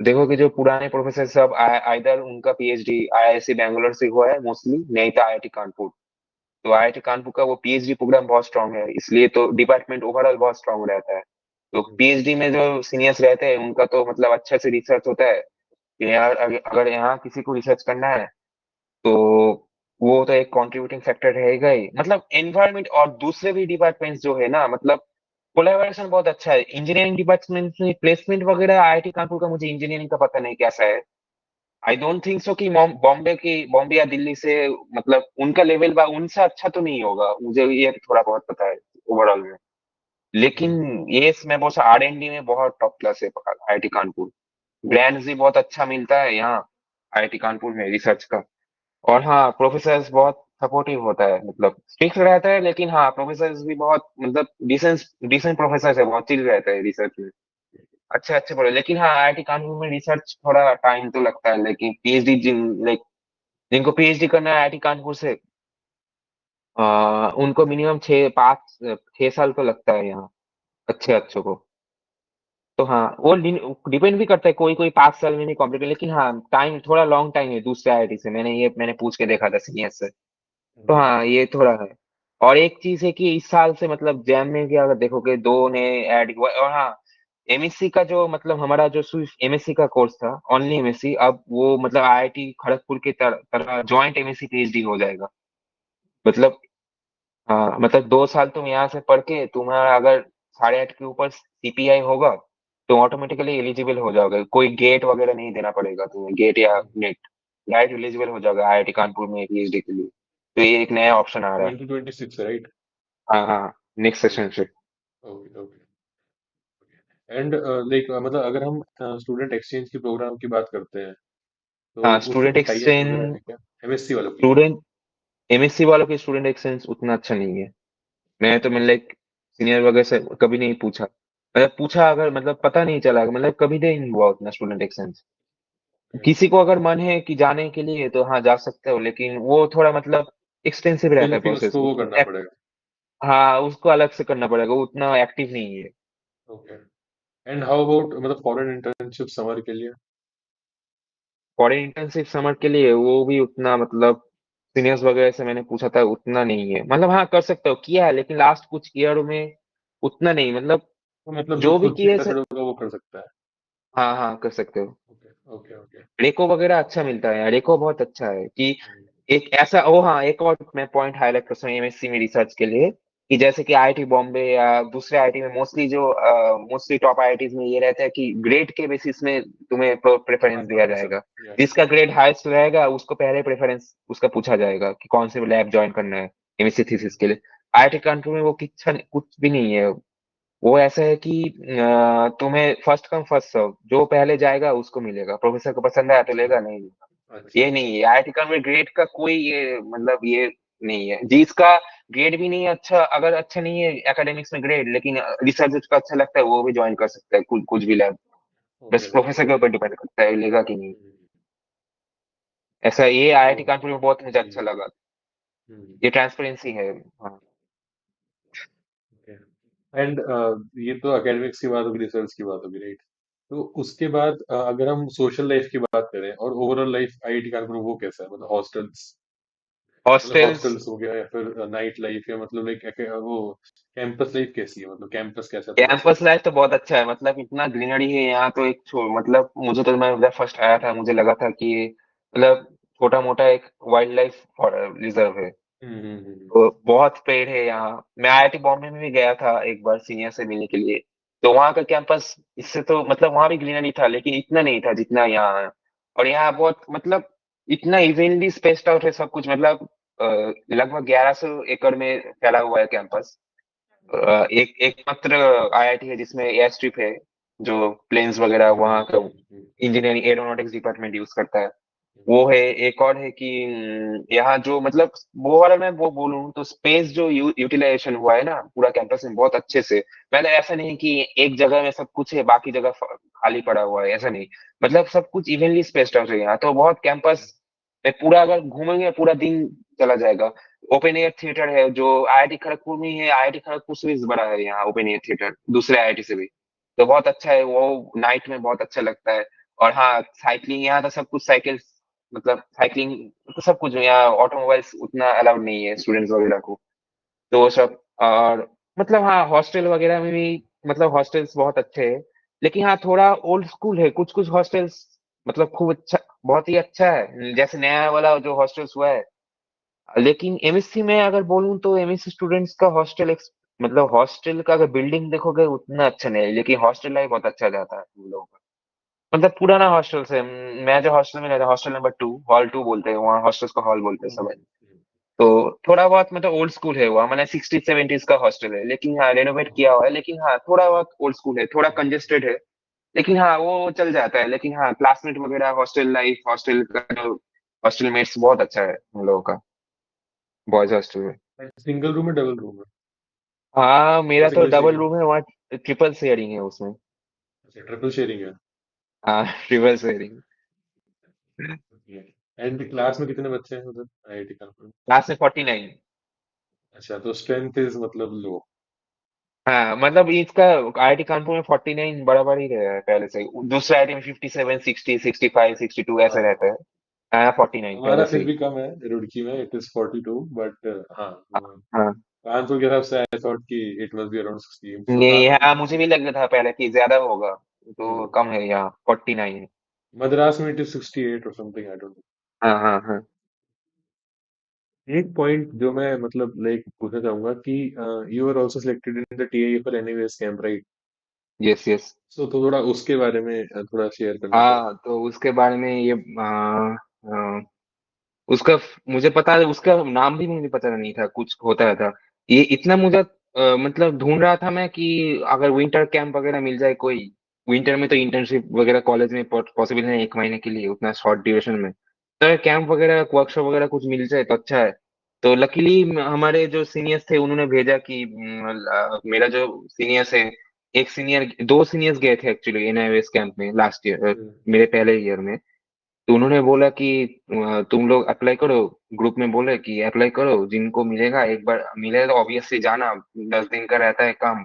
देखोगे जो पुराने प्रोफेसर सब आइदर उनका पीएचडी आईआईएससी बैंगलोर से हुआ है मोस्टली नहीं तो आईआईटी कानपुर तो आईआईटी कानपुर का वो पीएचडी प्रोग्राम बहुत स्ट्रांग है इसलिए तो डिपार्टमेंट ओवरऑल बहुत स्ट्रांग रहता है तो हम्म। पीएचडी में जो सीनियर्स रहते हैं उनका तो मतलब अच्छे से रिसर्च होता है कि यार अगर यहाँ किसी को रिसर्च करना है तो वो तो एक कंट्रीब्यूटिंग फैक्टर रहेगा ही मतलब एनवायरनमेंट और दूसरे भी डिपार्टमेंट्स जो है ना मतलब कोलैबोरेशन बहुत अच्छा है इंजीनियरिंग डिपार्टमेंट में प्लेसमेंट वगैरह आईआईटी कानपुर का मुझे इंजीनियरिंग का पता नहीं कैसा है आई डोंट थिंक सो कि बॉम्बे या दिल्ली से मतलब उनका लेवल बा उनसे अच्छा तो नहीं होगा मुझे ये थोड़ा बहुत पता है ओवरऑल में लेकिन हम्म। ये मैं बहुत आर एंड डी में बहुत टॉप क्लास है आईआईटी कानपुर ग्रांट्स भी बहुत अच्छा मिलता है यहाँ आईआईटी कानपुर में रिसर्च का और हाँ प्रोफेसर्स बहुत सपोर्टिव होता है मतलब स्ट्रिक्ट रहता है लेकिन हाँ प्रोफेसर्स भी बहुत मतलब डिसेंट डिसेंट प्रोफेसर है बहुत चिल रहता है रिसर्च में अच्छे अच्छे पढ़े लेकिन हाँ आईआईटी कानपुर में रिसर्च थोड़ा टाइम तो लगता है लेकिन पीएचडी लाइक जिनको पीएचडी करना है आईआईटी कानपुर से उनको मिनिमम 6 साल तो लगता है यहाँ अच्छे अच्छों को तो हाँ वो डिपेंड भी करता है कोई कोई 5 साल में नहीं कम्प्लीट लेकिन हाँ टाइम थोड़ा लॉन्ग टाइम है दूसरे आईआईटी से मैंने पूछ के देखा था सीनियर से तो हम्म। हाँ ये थोड़ा है और एक चीज है कि इस साल से मतलब जैम में भी अगर देखोगे दो ने ऐड हुआ है। और हाँ एमएससी का जो मतलब हमारा जो सिर्फ एमएससी का कोर्स था ओनली एमएससी अब वो मतलब आईआईटी खड़गपुर के तरह जॉइंट एमएससी पीएचडी हो जाएगा मतलब हाँ मतलब 2 साल तुम यहाँ से पढ़ के तुम्हारा अगर 8.5 के ऊपर सीपीआई होगा तो ऑटोमेटिकली एलिजिबल हो जाओगे कोई गेट वगैरह नहीं देना पड़ेगा तुम्हें गेट या नेट डायरेक्ट एलिजिबल हो जाओगे आईआईटी कानपुर में पीएचडी के लिए तो ये एक नया ऑप्शन आ रहा है 2026 राइट। हाँ हाँ नेक्स्ट सेशन ओके। से ओके। ओके। एंड लाइक मतलब अगर हम स्टूडेंट एक्सचेंज के प्रोग्राम की बात करते हैं तो हाँ उससे स्टूडेंट कोई टाई अप वगैरह एक्सचेंज है क्या एमएससी वालों की। स्टूडेंट एमएससी वालों की स्टूडेंट एक्सचेंज उतना अच्छा नहीं है मैंने लाइक सीनियर वगैरह से कभी नहीं पूछा, मतलब पूछा अगर मतलब पता नहीं चला, मतलब कभी नहीं हुआ उतना स्टूडेंट एक्सचेंज। किसी को अगर मन है कि जाने के लिए तो हाँ जा सकते हो, लेकिन वो थोड़ा मतलब एक्सपेंसिव रहता फिर है प्रोसेस। उसको वो करना पड़ेगा। हाँ उसको अलग से करना पड़ेगा, वो उतना एक्टिव नहीं है। ओके। एंड हाउ अबाउट मतलब फॉरेन इंटर्नशिप समर के लिए? फॉरेन इंटर्नशिप समर के लिए वो भी उतना मतलब सीनियर्स वगैरह से मैंने पूछा था, उतना नहीं है। मतलब हाँ कर सकते हो, किया है लेकिन लास्ट कुछ ईयर में उतना नहीं, मतलब तो मतलब जो जो भी खुद से किए इंटरेस्टेड होगा वो कर सकता है। हाँ हाँ कर सकते हो। Okay okay okay. रेको वगैरह अच्छा मिलता है, रेको बहुत अच्छा है कि एक ऐसा ओ हाँ एक और मैं पॉइंट हाईलाइट कर सकता हूँ एमएससी में रिसर्च के लिए, कि जैसे कि आईआईटी बॉम्बे या दूसरे आईआईटी में मोस्टली जो मोस्टली टॉप आईआईटीज में ये रहता है कि ग्रेड के बेसिस में तुम्हें प्रेफरेंस दिया प्रोफेसर। जाएगा। यस। जिसका ग्रेड हाईएस्ट रहेगा उसको पहले प्रेफरेंस उसका पूछा जाएगा कि कौन से लैब ज्वाइन करना है एमएससी थीसिस के लिए। आईआईटी कानपुर में वो कुछ भी नहीं है। वो ऐसा है कि तुम्हें फर्स्ट कम फर्स्ट सर्व, जो पहले जाएगा उसको मिलेगा, प्रोफेसर को पसंद आया तो अच्छा लेगा, नहीं अच्छा ये अच्छा। नहीं है आईआईटी का में ग्रेड का कोई ये मतलब ये नहीं है। जिसका ग्रेड भी नहीं है अच्छा, अगर अच्छा नहीं है एकेडमिक्स में ग्रेड लेकिन रिसर्च उसका अच्छा लगता है वो भी ज्वाइन कर सकता है कुछ भी लैब। बस ओके ओके। प्रोफेसर के ऊपर डिपेंड करता है लेगा कि नहीं। ऐसा ये आईआईटी तो कानपुर में बहुत मुझे अच्छा हम्म लगा। हम्म। ये ट्रांसपेरेंसी है। हाँ। ओके। एंड ये तो एकेडमिक्स की बात होगी, रिसर्च की बात होगी, राइट? तो उसके बाद अगर हम सोशल लाइफ की बात करें और ओवरऑल लाइफ आईआईटी कानपुर में, वो कैसा है? मतलब हॉस्टल्स, मतलब हॉस्टल्स। हॉस्टल्स हो गया या फिर नाइट लाइफ, या मतलब लाइक वो कैंपस लाइफ कैसी है? मतलब कैंपस कैसा है थोड़ा सा? कैंपस लाइफ तो बहुत अच्छा है, मतलब इतना ग्रीनरी है यहाँ तो एक मतलब मुझे तो मैं जब फर्स्ट आया था मुझे लगा था कि मतलब छोटा मोटा एक वाइल्ड लाइफ रिजर्व है। हम्म। तो बहुत पेड़ है यहाँ। मैं आईआईटी बॉम्बे में भी गया था एक बार सीनियर से मिलने के लिए, तो वहाँ का कैंपस इससे तो मतलब वहाँ भी ग्रीनरी था लेकिन इतना नहीं था जितना यहाँ है। और यहाँ बहुत मतलब इतना इवनली स्पेस्ड आउट है सब कुछ, मतलब लगभग 1100 एकड़ में फैला हुआ है कैंपस। एक एकमात्र आईआईटी है जिसमें एयर स्ट्रिप है, जो प्लेन्स वगैरह वहाँ का हम्म। इंजीनियरिंग एरोनॉटिक्स डिपार्टमेंट यूज करता है। वो है। एक और है कि यहाँ जो मतलब वो वाला मैं वो बोलूँ तो स्पेस जो यूटिलाइजेशन हुआ है ना पूरा कैंपस में बहुत अच्छे से। पहले ऐसा नहीं कि एक जगह में सब कुछ है बाकी जगह खाली पड़ा हुआ है, ऐसा नहीं। मतलब सब कुछ इवनली स्पेस्ड आउट है यहाँ तो बहुत कैंपस में पूरा अगर घूमेंगे पूरा दिन चला जाएगा। ओपन एयर थिएटर है जो आईआईटी खड़गपुर में ही है, आईआईटी खड़गपुर से भी बड़ा है यहाँ ओपन एयर थिएटर दूसरे आईआईटी से भी। तो बहुत अच्छा है वो, नाइट में बहुत अच्छा लगता है। और हाँ साइकिलिंग यहाँ तो सब कुछ साइकिल, मतलब साइकिलिंग तो सब कुछ यहाँ ऑटोमोबाइल्स उतना अलाउड नहीं है स्टूडेंट्स वगैरह को। तो वो सब। और मतलब हाँ हॉस्टल वगैरह में भी मतलब हॉस्टल्स बहुत अच्छे हैं, लेकिन हाँ थोड़ा ओल्ड स्कूल है कुछ कुछ हॉस्टल्स, मतलब खूब अच्छा बहुत ही अच्छा है जैसे नया वाला जो हॉस्टल्स हुआ है। लेकिन एमएससी में अगर बोलूँ तो एमएससी स्टूडेंट्स का मतलब हॉस्टल का अगर बिल्डिंग देखोगे उतना अच्छा नहीं है, लेकिन हॉस्टल लाइफ बहुत अच्छा जाता है हम लोगों का। मतलब पुराना हॉस्टल से मैं जो हॉस्टल में रहता हॉस्टल नंबर 2 हॉल 2 बोलते हैं वहाँ, हॉस्टल्स को हॉल बोलते हैं सब। तो थोड़ा बहुत मतलब ओल्ड स्कूल है वो, मैंने 60 70s का हॉस्टल है लेकिन हाँ रेनोवेट किया हुआ है, लेकिन हाँ थोड़ा बहुत ओल्ड स्कूल है, थोड़ा कंजेस्टेड है। लेकिन हाँ वो चल जाता है, लेकिन हाँ क्लासमेट वगैरह हॉस्टल लाइफ हॉस्टल का जो हॉस्टल मेट्स बहुत अच्छा है हम लोगों का, बॉयज हॉस्टल में। सिंगल रूम है, डबल रूम है? हाँ या मेरा तो सिंगल डबल शेयरिंग? रूम है वहाँ, ट्रिपल शेयरिंग है उसमें। अच्छा, ट्रिपल शेयरिंग है। हाँ ट्रिपल शेयरिंग। एंड क्लास में कितने बच्चे हैं उधर आईआईटी कानपुर में? क्लास में 49। अच्छा, तो स्ट्रेंथ इज मतलब लो। हाँ मतलब इसका आईआईटी कानपुर में 49 बराबर ही रहा है पहले से। दूसरे आईआईटी में 57 60 65 62 ऐसे रहता हाँ, है। हाँ 49 हमारा पहले से फिर ही। भी कम है, रुड़की में इट इज 42, बट हाँ हाँ कानपुर के हिसाब से आई थॉट कि इट मस्ट बी अराउंड 60, सो हाँ। नहीं हाँ मुझे भी लग रहा था पहले कि ज्यादा होगा, तो हम्म। कम है यहाँ 49 है। मद्रास में इट इज 68 और समथिंग, आई डोंट हाँ हाँ हाँ। नो। एक पॉइंट जो मैं मतलब लाइक पूछना चाहूंगा कि you are also selected in the TIFL anyways camp, right? Yes yes. So तो थोड़ा उसके बारे में थोड़ा शेयर करना चाहो। हाँ तो उसके बारे में ये उसका मुझे पता है, उसका नाम भी मुझे पता नहीं था कुछ होता था। ये इतना मुझे मतलब ढूंढ रहा था मैं कि अगर विंटर कैंप वगैरह मिल जाए कोई। विंटर में तो इंटर्नशिप वगैरह कॉलेज में पॉसिबल है 1 महीने के लिए उतना शॉर्ट ड्यूरेशन में। तो कैंप वगैरह वर्कशॉप वगैरह कुछ मिल जाए तो अच्छा है। तो लकीली हमारे जो सीनियर्स थे उन्होंने भेजा कि मेरा जो सीनियर्स है, एक सीनियर, दो सीनियर्स गए थे एक्चुअली एनआईओएस कैंप में लास्ट ईयर, हम्म मेरे पहले ईयर में। तो उन्होंने बोला कि तुम लोग अप्लाई करो, ग्रुप में बोले कि अप्लाई करो, जिनको मिलेगा एक बार मिलेगा तो ऑब्वियसली जाना, 10 दिन का रहता है काम,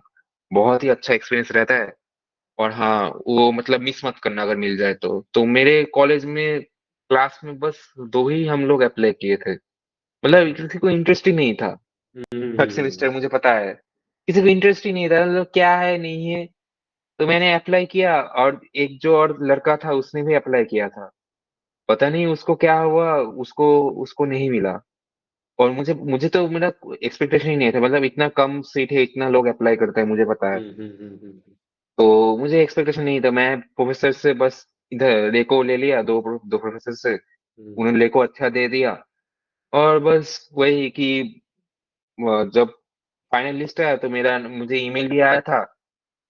बहुत ही अच्छा एक्सपीरियंस रहता है। और हाँ, वो मतलब मिस मत करना अगर मिल जाए तो मेरे कॉलेज में क्लास में बस दो ही हम लोग अप्लाई किए थे, मतलब किसी को इंटरेस्ट ही नहीं था। थर्ड हम्म सेमेस्टर मुझे पता है, किसी को इंटरेस्ट ही नहीं था, मतलब क्या है नहीं है। तो मैंने अप्लाई किया, और एक जो और लड़का था उसने भी अप्लाई किया था, पता नहीं उसको क्या हुआ, उसको उसको नहीं मिला। और मुझे मुझे तो मेरा एक्सपेक्टेशन ही नहीं था, मतलब इतना कम सीट है, इतना लोग अप्लाई करते हैं मुझे पता है। तो मुझे एक्सपेक्टेशन नहीं था, मैं प्रोफेसर से बस इधर लेको ले लिया, दो प्रोफेसर से, उन्होंने लेको अच्छा दे दिया। और बस वही कि जब फाइनल लिस्ट आया तो मेरा मुझे ईमेल भी आया था,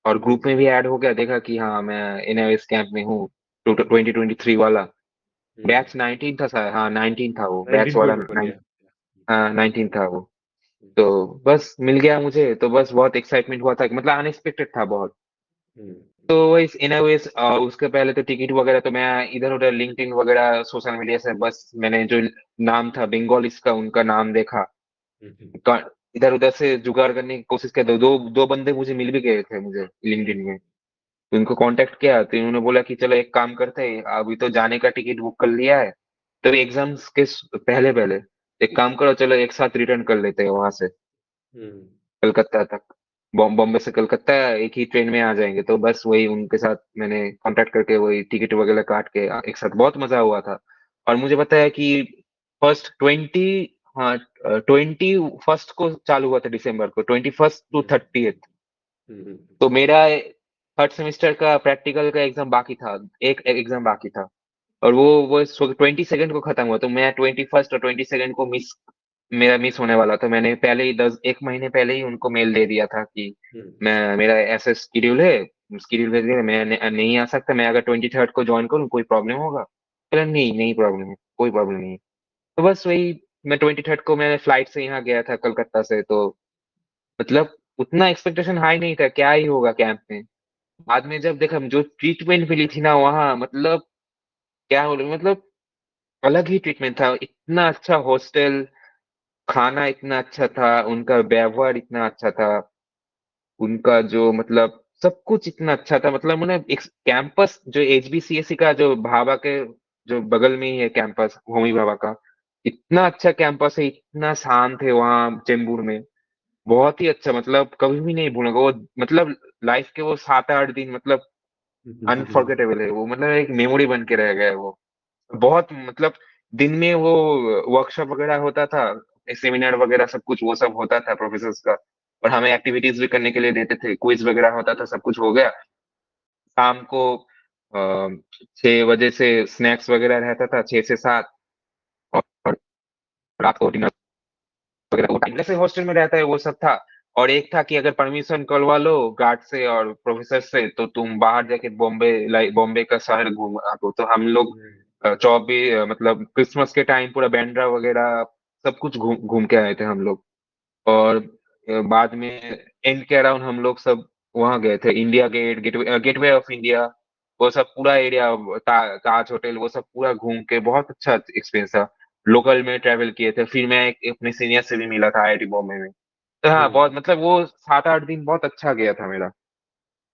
और ग्रुप में भी ऐड हो गया, देखा कि हाँ मैं एनआईएस कैंप में हूँ, 2023 वाला। बैच 19 था शायद, हाँ 19 था वो बैच 19 वाला, पॉइंट ऊपर गया। हाँ 19 था वो। तो बस मिल गया मुझे, तो बस बहुत एक्साइटमेंट हुआ था, मतलब अनएक्सपेक्टेड था बहुत। तो वही इन वेज, उसके पहले तो टिकट वगैरह तो मैं इधर उधर लिंक्डइन वगैरह सोशल मीडिया से बस मैंने जो नाम था बंगालीज का उनका नाम देखा, इधर उधर से जुगाड़ करने की कोशिश किया, तो दो दो बंदे मुझे मिल भी गए थे मुझे लिंक्डइन में। तो उनको कांटेक्ट किया तो उन्होंने बोला कि चलो एक काम करते हैं, अभी तो जाने का टिकट बुक कर लिया है, तो एग्जाम्स के पहले पहले एक काम करो, चलो एक साथ रिटर्न कर लेते हैं वहां से कलकत्ता तक। बॉम्बे से कलकत्ता एक ही ट्रेन में आ जाएंगे, तो बस वही उनके साथ मैंने कांटेक्ट करके वही टिकट वगैरह काट के एक साथ बहुत मजा हुआ था। और मुझे पता है कि फर्स्ट 20, हाँ 21st को चालू हुआ था दिसंबर को, 21st टू 30th। तो मेरा थर्ड सेमेस्टर का प्रैक्टिकल का एग्जाम बाकी था, एक एग्जाम बाकी था, और वो 22nd को खत्म हुआ, तो मैं 21st और 22nd को मेरा मिस होने वाला था। मैंने पहले ही 1 महीने पहले ही उनको मेल दे दिया था कि मैं मेरा ऐसा शेड्यूल है, शेड्यूल भेज दिया, मैं नहीं आ सकता, मैं अगर 23rd को ज्वाइन करूँ कोई प्रॉब्लम होगा? बोला नहीं, नहीं प्रॉब्लम है, कोई प्रॉब्लम नहीं है। तो बस वही, मैं 23rd को मैं फ्लाइट से यहाँ गया था कलकत्ता से, तो मतलब उतना एक्सपेक्टेशन हाई नहीं था क्या ही होगा कैंप में। बाद में जब देखा जो ट्रीटमेंट मिली थी ना वहाँ, मतलब क्या बोलूं, मतलब अलग ही ट्रीटमेंट था, इतना अच्छा हॉस्टल, खाना इतना अच्छा था, उनका व्यवहार इतना अच्छा था, उनका जो मतलब सब कुछ इतना अच्छा था, मतलब उन्हें एक कैंपस जो एचबीसीएससी का जो भाभा के जो बगल में ही है कैंपस, होमी भाभा का, इतना अच्छा कैंपस है, इतना शांत है वहाँ चेंबूर में, बहुत ही अच्छा, मतलब कभी भी नहीं भूलूंगा वो, मतलब लाइफ के वो 7-8 दिन मतलब अनफॉरगेटेबल है वो, मतलब एक मेमोरी बन के रह गया है वो। बहुत मतलब दिन में वो वर्कशॉप वगैरह होता था, सेमिनार वगैरह सब कुछ वो सब होता था प्रोफेसर्स का, और हमें एक्टिविटीज भी करने के लिए देते थे, क्विज वगैरह होता था, सब कुछ हो गया। शाम को 6 बजे से स्नैक्स वगैरह रहता था, 6 से 7, और रात को डिनर वगैरह वो टाइम से हॉस्टल में रहता है वो सब था। और एक था कि अगर परमिशन करवा लो गार्ड से और प्रोफेसर से तो तुम बाहर जाके बॉम्बे, लाइक बॉम्बे का शहर घूम आओ। तो हम लोग 24 मतलब क्रिसमस के टाइम पूरा बैंड्रा वगैरह सब कुछ घूम घूम के आए थे हम लोग। और बाद में एंड के अराउंड हम लोग सब वहां गए थे, India Gate, gateway of India, वो सब पूरा एरिया, ताज होटल, वो सब पूरा घूम के बहुत अच्छा एक्सपीरियंस था। लोकल में ट्रेवल किए थे, फिर मैं अपने सीनियर से भी मिला था आईआईटी बॉम्बे में। तो हाँ बहुत, मतलब वो 7-8 दिन बहुत अच्छा गया था मेरा।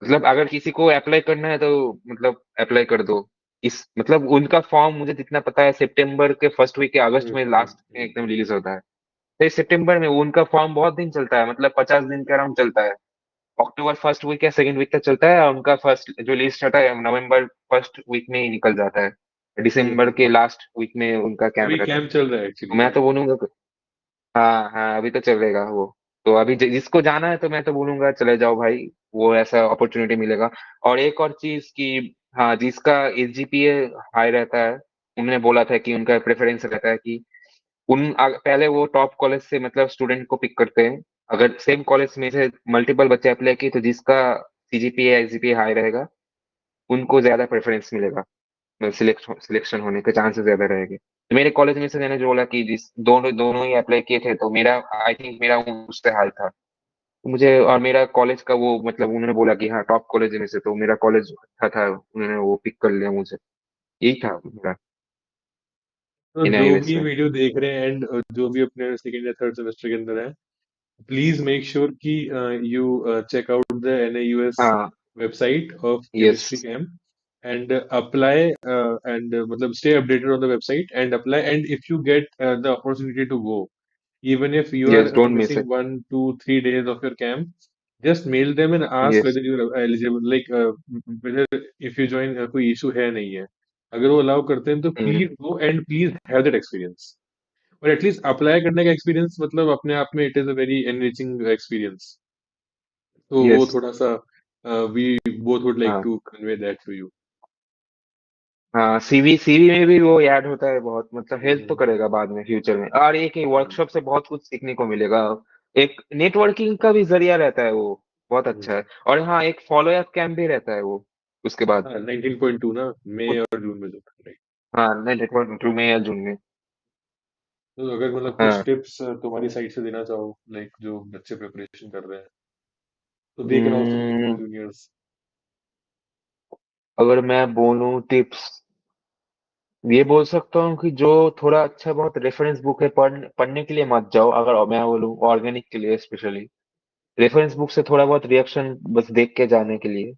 मतलब अगर किसी को अप्लाई करना है तो मतलब अप्लाई कर दो। इस मतलब उनका फॉर्म मुझे जितना पता है सितंबर के फर्स्ट वीक या अगस्त में लास्ट में एकदम रिलीज होता है। तो इस सितंबर में उनका फॉर्म बहुत दिन चलता है, मतलब 50 दिन के अराउंड चलता है। अक्टूबर फर्स्ट वीक या सेकंड वीक तक चलता है, और उनका फर्स्ट जो लिस्ट आता है नवंबर फर्स्ट वीक में ही निकल जाता है, दिसंबर के लास्ट वीक में उनका कैंप अभी रहता है। कैंप चल रहा है तो एक्चुअली। मैं तो बोलूंगा हाँ हाँ अभी तो चलेगा वो। तो अभी जिसको जाना है तो मैं तो बोलूंगा चले जाओ भाई, वो ऐसा अपॉर्चुनिटी मिलेगा। और एक और चीज कि हाँ, जिसका एसजीपीए हाई रहता है, उन्होंने बोला था कि उनका प्रेफरेंस रहता है कि पहले वो टॉप कॉलेज से मतलब स्टूडेंट को पिक करते हैं। अगर सेम कॉलेज में से मल्टीपल बच्चे अप्लाई किए तो जिसका सीजीपीए एसजीपीए हाई रहेगा उनको ज्यादा प्रेफरेंस मिलेगा। सिलेक्शन होने के चांसेस ज्यादा रहेंगे। तो मेरे कॉलेज में से मैंने जो बोला कि जिस दोनों दोनों ही अप्लाई किए थे, तो मेरा आई थिंक मेरा उससे हाल था। तो मुझे और मेरा कॉलेज का वो मतलब उन्होंने बोला कि हाँ टॉप कॉलेज में से, तो मेरा कॉलेज अच्छा था, उन्होंने वो पिक कर लिया मुझे। यही था मेरा तो जो एनआईएस भी में। वीडियो देख रहे हैं एंड जो भी अपने सेकेंड या थर्ड सेमेस्टर के अंदर है, प्लीज मेक श्योर कि you check out the NIUS हाँ। website of yes. chemistry camp and apply and matlab stay updated on the website and apply, and if you get the opportunity to go, even if you are yes, don't miss missing it. 1, 2, 3 days of your camp, just mail them and ask yes. whether you are eligible, like whether if you join कोई issue है नहीं है। अगर वो allow करते हैं तो please go and please have that experience, और एटलीस्ट अप्लाई करने का एक्सपीरियंस मतलब अपने आप में it is a very enriching experience. तो वो यस। थोड़ा सा वी बोथ वुड लाइक हाँ। To convey that to you. हाँ, सीवी में भी वो ऐड होता है बहुत, मतलब हेल्प तो करेगा बाद में फ्यूचर में। और एक ही वर्कशॉप से बहुत कुछ सीखने को मिलेगा। एक नेटवर्किंग का भी जरिया रहता है वो, बहुत अच्छा है। और हाँ, एक फॉलो अप कैंप भी रहता है वो उसके बाद। हाँ 19.2 ना, मई और जून में जो था, right? हाँ, नहीं, नेटवर्क में या जून में। तो अगर मतलब कुछ हाँ। टिप्स तुम्हारी साइड से देना चाहो, लाइक जो बच्चे प्रिपरेशन कर रहे हैं, तो they can also give their hmm, juniors. अगर मैं बोलूं टिप्स, ये बोल सकता हूँ कि जो थोड़ा अच्छा बहुत रेफरेंस बुक है, पढ़ने के लिए मत जाओ। अगर मैं बोलूँ ऑर्गेनिक के लिए स्पेशली, रेफरेंस बुक से थोड़ा बहुत रिएक्शन बस देख के जाने के लिए।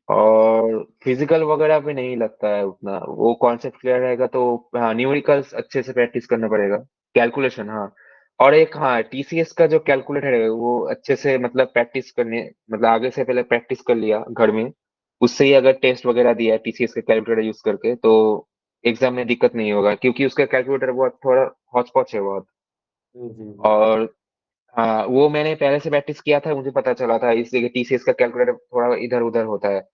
और फिजिकल वगैरह भी नहीं लगता है उतना, वो कॉन्सेप्ट क्लियर रहेगा तो। हाँ, न्यूमेरिकल्स अच्छे से प्रैक्टिस करना पड़ेगा। कैलकुलेशन, हाँ। और एक हाँ, टीसीएस का जो कैलकुलेटर है वो अच्छे से मतलब प्रैक्टिस करने, मतलब आगे से पहले प्रैक्टिस कर लिया घर में। उससे ही अगर टेस्ट वगैरह दिया टीसीएस का कैलकुलेटर यूज करके, तो एग्जाम में दिक्कत नहीं होगा, क्योंकि उसका कैलकुलेटर बहुत थोड़ा हौच पौच है बहुत। हम्म। और हाँ, वो मैंने पहले से प्रैक्टिस किया था, मुझे पता चला था, इसलिए टीसीएस का कैलकुलेटर थोड़ा इधर उधर होता है।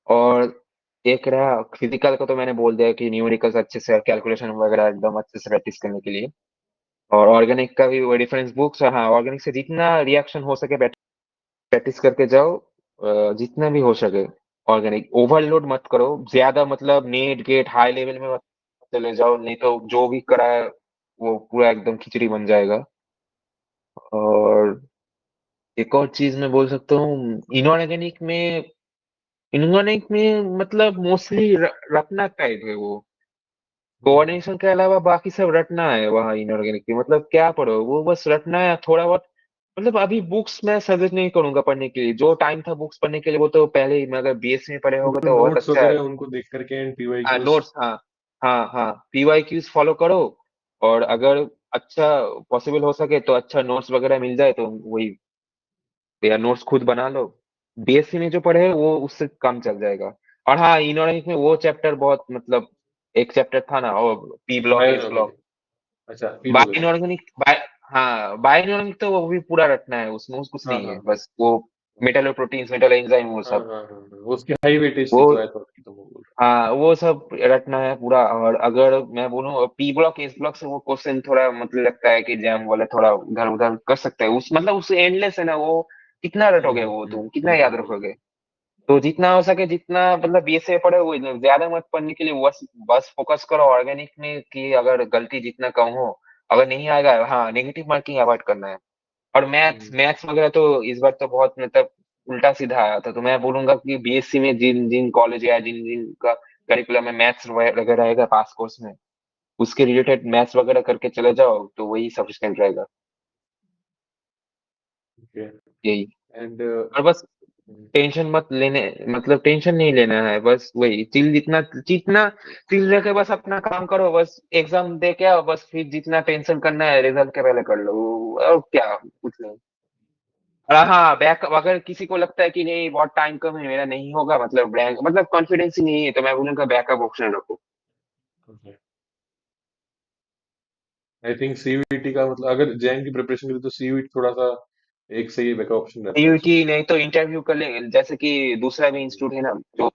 और एक रहा फिजिकल का, तो मैंने बोल दिया कि न्यूमेरिकल्स अच्छे से, कैलकुलेशन वगैरह एकदम अच्छे से प्रैक्टिस करने के लिए। और ऑर्गेनिक का भी वो रेफरेंस बुक्स, हाँ, ऑर्गेनिक से जितना रिएक्शन हो सके प्रैक्टिस करके जाओ, जितना भी हो सके। ऑर्गेनिक ओवरलोड मत करो ज्यादा, मतलब नेट गेट हाई लेवल में मत चले जाओ, नहीं तो जो भी करा है वो पूरा एकदम खिचड़ी बन जाएगा। और एक और चीज मैं बोल सकता हूँ, इनऑर्गेनिक में मतलब मोस्टली रटना टाइप है वो। कोऑर्डिनेशन के अलावा बाकी सब रटना है वहाँ इनऑर्गेनिक की, मतलब क्या पढ़ो वो बस रटना है थोड़ा बहुत। मतलब अभी बुक्स मैं सजेस्ट नहीं करूंगा पढ़ने के लिए, जो टाइम था बुक्स पढ़ने के लिए वो तो पहले ही, मैं अगर बीएससी में पढ़े होगे जो तो बहुत नोट्स अच्छा है। वगैरह है उनको देख करके एंड हाँ, पीवाईक्यूज। नोट्स, हाँ। हाँ हाँ, पीवाईक्यूज फॉलो करो। और अगर अच्छा पॉसिबल हो सके तो अच्छा नोट्स वगैरह मिल जाए तो वही, या नोट्स खुद बना लो। बीएससी में जो पढ़े हैं, वो उससे कम चल जाएगा। और हाँ, इनऑर्गेनिक में वो चैप्टर बहुत मतलब, एक चैप्टर था ना, और पी ब्लॉक एस ब्लॉक। बायोइनऑर्गेनिक, अच्छा बाय इनऑर्गेनिक। इनऑर्गेनिक हाँ, बाय इनऑर्गेनिक तो वो भी पूरा रटना है, उसमें कुछ हाँ नहीं हाँ है, हाँ बस वो मेटल प्रोटीन्स, मेटल एंजाइम, वो हाँ सब। हाँ हाँ हाँ, उसकी हाई वेटेज थी वो तो आई थॉट कि तुम वो बोल हाँ, वो सब रटना है पूरा। और अगर मैं बोलूँ पी ब्लॉक एस ब्लॉक से, वो क्वेश्चन थोड़ा मतलब लगता है कि जैम वाले थोड़ा उधर उधर कर सकते हैं, उस मतलब उससे एंडलेस है ना वो। कितना रहे रटोगे वो, तुम कितना याद रखोगे? तो जितना हो सके, जितना मतलब बीएससी में पढ़े, वो ज्यादा मत पढ़ने के लिए बस बस फोकस करो ऑर्गेनिक में, कि अगर गलती जितना कम हो। अगर नहीं आएगा, हाँ, नेगेटिव मार्किंग अवॉइड करना है। और मैथ्स मैथ्स वगैरह तो इस बार तो बहुत मतलब उल्टा सीधा आया था, तो मैं बोलूंगा कि बीएससी में जिन जिन कॉलेज या जिन जिन का करिकुलम में मैथ्स वगैरह रहेगा पास कोर्स में, उसके रिलेटेड मैथ्स वगैरह करके चले जाओ तो वही सफिशिएंट रहेगा। ओके। यही। एंड और बस टेंशन मत लेने, मतलब टेंशन नहीं लेना है, बस वही चिल, जितना जितना चिल रह के बस अपना काम करो, बस एग्जाम दे के आओ, बस फिर जितना टेंशन करना है रिजल्ट के पहले कर लो। और क्या, कुछ नहीं। और हाँ, बैकअप अगर किसी को लगता है कि नहीं बहुत टाइम कम है, मेरा नहीं होगा, मतलब ब्लैंक, मतलब कॉन्फिडेंस ही नहीं है, तो मैं बोलूंगा बैकअप ऑप्शन रखो। आई थिंक सीयूईटी का मतलब अगर जैन की प्रिपरेशन करें तो सीयूईटी थोड़ा सा एक सही बैकअप ऑप्शन रहता है सीयूईटी उसमें। नहीं तो इंटरव्यू कर लेंगे, जैसे कि दूसरा भी इंस्टीट्यूट है ना जो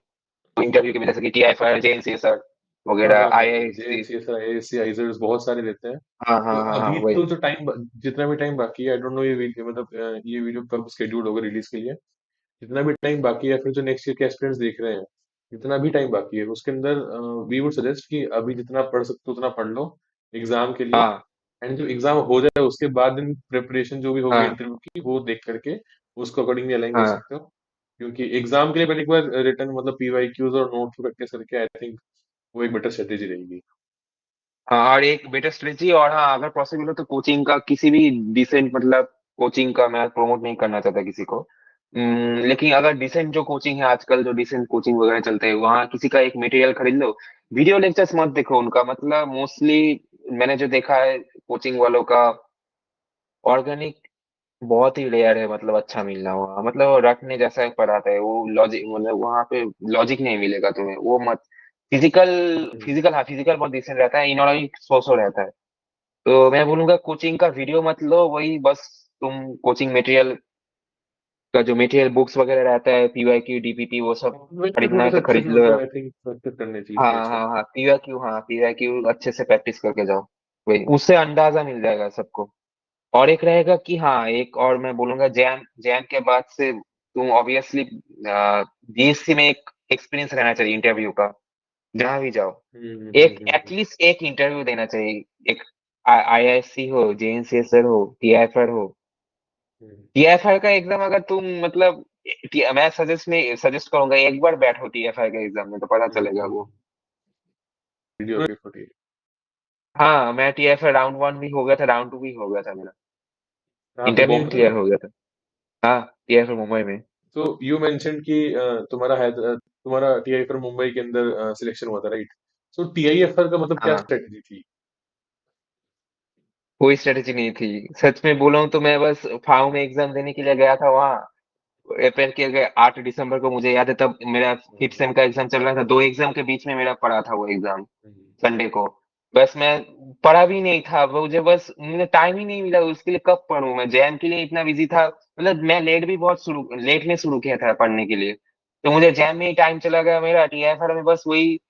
इंटरव्यू के लिए, जैसे कि टीआईएफआर, जेएनसीएसआर हाँ वगैरह, हाँ हाँ, आईआईएससी। जेएनसीएस आईआईएससी आइजर्स बहुत सारे रहते हैं। हाँ तो हाँ हाँ हाँ, अभी वही। तो जो टाइम, जितना भी टाइम बाकी है, आई डोंट नो ये वीडियो मतलब ये वीडियो कब शेड्यूल होगा रिलीज के लिए। जितना भी टाइम बाकी है, फिर जो नेक्स्ट ईयर के एस्पिरेंट्स देख रहे हैं, जितना भी टाइम बाकी है उसके अंदर वी वुड सजेस्ट कि अभी जितना पढ़ सकते हो उतना पढ़ लो एग्जाम के लिए। हाँ एंड जब एग्जाम हो जाए उसके बाद इन प्रिपरेशन जो भी होगी हाँ इंटरव्यू की वो देख करके उसको अकॉर्डिंगली अलाइन कर हाँ सकते हो। क्योंकि एग्जाम के लिए पहले एक बार रिटर्न मतलब पीवाई क्यूज और नोट्स प्रैक्टिस करके आई थिंक वो एक बेटर स्ट्रेटेजी रहेगी। हाँ, और एक बेटर स्ट्रेटजी, और हाँ अगर पॉसिबल हो तो कोचिंग का किसी भी डिसेंट मतलब कोचिंग का, मैं प्रमोट नहीं करना चाहता किसी को। लेकिन अगर डिसेंट जो कोचिंग है आजकल, जो डिसेंट कोचिंग वगैरह चलते हैं, वहाँ किसी का एक मटेरियल खरीद लो। वीडियो लेक्चर्स मत देखो उनका, मतलब मोस्टली मैंने जो देखा है कोचिंग वालों का, ऑर्गेनिक बहुत ही रेयर है, मतलब अच्छा मिलना हुआ, मतलब वो रटने जैसा पढ़ाता है वो, लॉजिक मतलब वहाँ पे लॉजिक नहीं मिलेगा तुम्हें, वो मत। फिजिकल हम्म, फिजिकल हाँ, फिजिकल बहुत डिसेंट रहता है, इनऑर्गेनिक सो रहता है। तो मैं बोलूंगा कोचिंग का वीडियो मत लो, वही बस तुम कोचिंग मटेरियल का जो मटेरियल बुक्स वगैरह रहता है, पीवाईक्यू डीपीपी वो सब इन्वेंटर खरीदना थोड़ा है सा तो अच्छे खरीद से लो। मतलब आई थिंक प्रैक्टिस करनी चाहिए हाँ थोड़ी अच्छे हाँ से। हाँ, पीवाईक्यू अच्छे से प्रैक्टिस करके जाओ, वही उससे अंदाजा मिल जाएगा सबको। और एक रहेगा कि हाँ, एक और मैं बोलूंगा, जैम जैम के बाद से तुम ऑब्वियसली बीएससी में एक एक्सपीरियंस रहना चाहिए इंटरव्यू का, जहां भी जाओ। एक एटलीस्ट एक इंटरव्यू देना चाहिए, एक आईआईएससी हो, जेएनसीएसआर हो, टीआईएफआर हो। हम्म, टीआईएफआर का एग्जाम अगर तुम मतलब मैं सजेस्ट करूंगा एक बार बैठो टीआईएफआर के एग्जाम में, तो पता चलेगा वो। वीडियो हम्म, के फुटेज। हाँ, मैं टीआईएफआर राउंड 1 भी हो गया था, राउंड 2 भी हो गया था मेरा, कहाँ पे इंटरव्यू भी बॉम्बे क्लियर में? हो गया था। हाँ, टीआईएफआर मुंबई में। तो यू मेंशन कि तुम्हारा टीआईएफआर मुंबई के अंदर सिलेक्शन हुआ था, राइट? सो टीआईएफआर का मतलब क्या हाँ, स्ट्रेटजी थी? कोई स्ट्रेटेजी नहीं थी। सच में बोलूं तो मैं बस फार्म में एग्जाम देने के लिए गया था वहाँ। अप्रैल के 8 दिसंबर को, मुझे याद है, तब मेरा फिफ्थ सेम का एग्जाम चल रहा था, दो एग्जाम के बीच में मेरा पड़ा था वो एग्जाम, संडे को। बस मैं पढ़ा भी नहीं था, वो मुझे बस मुझे टाइम ही नहीं मिला उसके लिए, कब पढूं मैं, जैम के लिए इतना बिजी था, मतलब मैं लेट में शुरू किया था पढ़ने के लिए। तो मुझे जैम में ही टाइम चला गया मेरा, टीआईएफआर में बस वही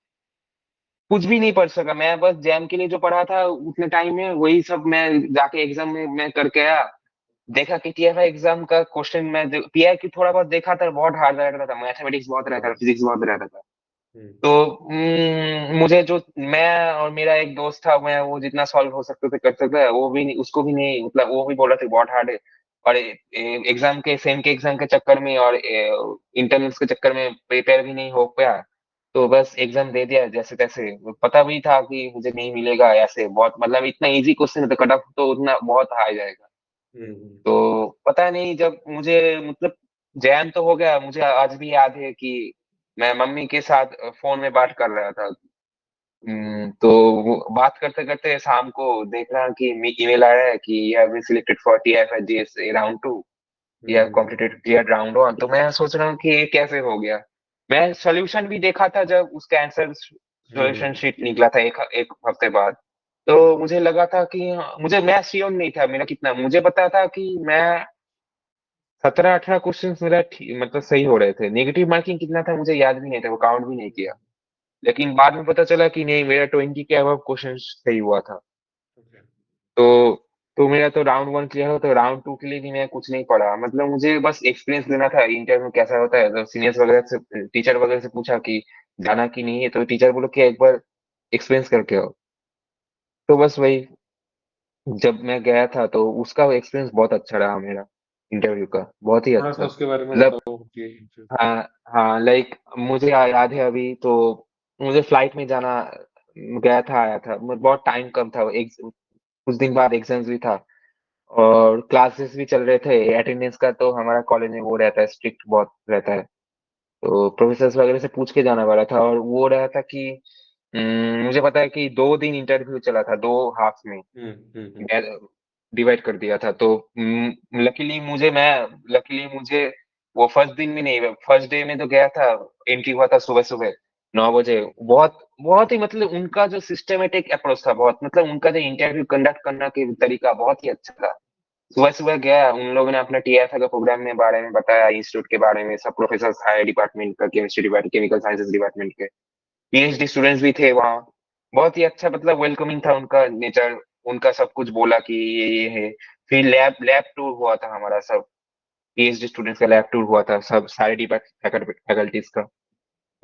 कुछ भी नहीं पढ़ सका मैं, बस जैम के लिए जो पढ़ा था उतने टाइम में वही सब मैं जाके एग्जाम में मैं करके आया। देखा कि टीआईएफआई एग्जाम का क्वेश्चन मैं पीआई की थोड़ा बहुत देखा था, बहुत हार्ड लग रहा था, मैथमेटिक्स बहुत रहता था, फिजिक्स बहुत रहता था। तो मुझे जो, मैं और मेरा एक दोस्त था, मैं वो जितना सॉल्व हो सकते थे कर सकता है, वो भी नहीं, उसको भी नहीं, मतलब वो भी बोल रहा था बहुत हार्ड है। और एग्जाम के सेम के एग्जाम के चक्कर में और इंटरनल्स के चक्कर में प्रिपेयर भी नहीं हो पाया। तो बस एग्जाम दे दिया जैसे तैसे, पता भी था कि मुझे नहीं मिलेगा ऐसे, बहुत मतलब इतना इजी क्वेश्चन है तो कट ऑफ तो उतना बहुत हाई जाएगा। तो पता नहीं, जब मुझे मतलब जैम तो हो गया, मुझे आज भी याद है कि मैं मम्मी के साथ फोन में बात कर रहा था। तो वो बात करते करते शाम को देख रहा कि ईमेल आ रहा है कि you have been selected for TIFGS round 2, you have completed clear round 1। तो मैं सोच रहा हूँ कि ये कैसे हो गया। मैं सॉल्यूशन भी देखा था जब उसका आंसर सॉल्यूशन शीट निकला था एक एक हफ्ते बाद। तो मुझे लगा था कि मुझे, मैं श्योर नहीं था मेरा कितना, मुझे पता था कि मैं 17-18 क्वेश्चन मेरा मतलब सही हो रहे थे, नेगेटिव मार्किंग कितना था मुझे याद भी नहीं था, वो काउंट भी नहीं किया। लेकिन बाद में पता चला कि नहीं, मेरा 20 के अबव क्वेश्चन सही हुआ था। तो मेरा तो राउंड 1 क्लियर हो, तो राउंड 2 के लिए भी मैं कुछ नहीं पढ़ा, मतलब मुझे बस एक्सपीरियंस लेना था इंटरव्यू कैसा होता है। तो सीनियर्स वगैरह से, टीचर वगैरह से पूछा कि जाना कि नहीं है, तो टीचर बोलो कि एक बार एक्सपीरियंस करके आओ। तो बस वही, जब मैं गया था तो उसका एक्सपीरियंस बहुत अच्छा रहा मेरा, इंटरव्यू का बहुत ही थोड़ा सा अच्छा, उसके बारे में मतलब। बताओ कि हाँ हाँ, लाइक मुझे याद है अभी तो, मुझे फ्लाइट में जाना, गया था आया था, बहुत टाइम कम था, एक कुछ दिन बाद एग्जाम्स भी था, और क्लासेस भी चल रहे थे, अटेंडेंस का तो हमारा कॉलेज में वो रहता है, स्ट्रिक्ट बहुत रहता है। तो प्रोफेसर्स वगैरह से पूछ के जाना पड़ा था, और वो रहा था कि मुझे पता है कि 2 दिन इंटरव्यू चला था, 2 हाफ में हम्म डिवाइड कर दिया था। तो लकीली मुझे वो फर्स्ट दिन में नहीं, फर्स्ट डे में तो गया था, एंट्री हुआ था सुबह सुबह 9 बजे। बहुत बहुत ही मतलब उनका जो सिस्टमेटिक अप्रोच था, बहुत मतलब उनका जो इंटरव्यू कंडक्ट करने के तरीका बहुत ही अच्छा था। सुबह सुबह गया, उन लोगों ने अपना टीएफए का प्रोग्राम में बारे में बताया, इंस्टीट्यूट के बारे में, सब प्रोफेसर आए डिपार्टमेंट का, chemistry department, chemical sciences department के, पीएचडी स्टूडेंट्स भी थे वहाँ। बहुत ही अच्छा मतलब वेलकमिंग था उनका नेचर, उनका सब कुछ बोला कि ये है। फिर लैब लैब टूर हुआ था हमारा, सब पीएचडी स्टूडेंट्स का लैब टूर हुआ था, सब सारे डिपार्टमेंट फैकल्टीज का।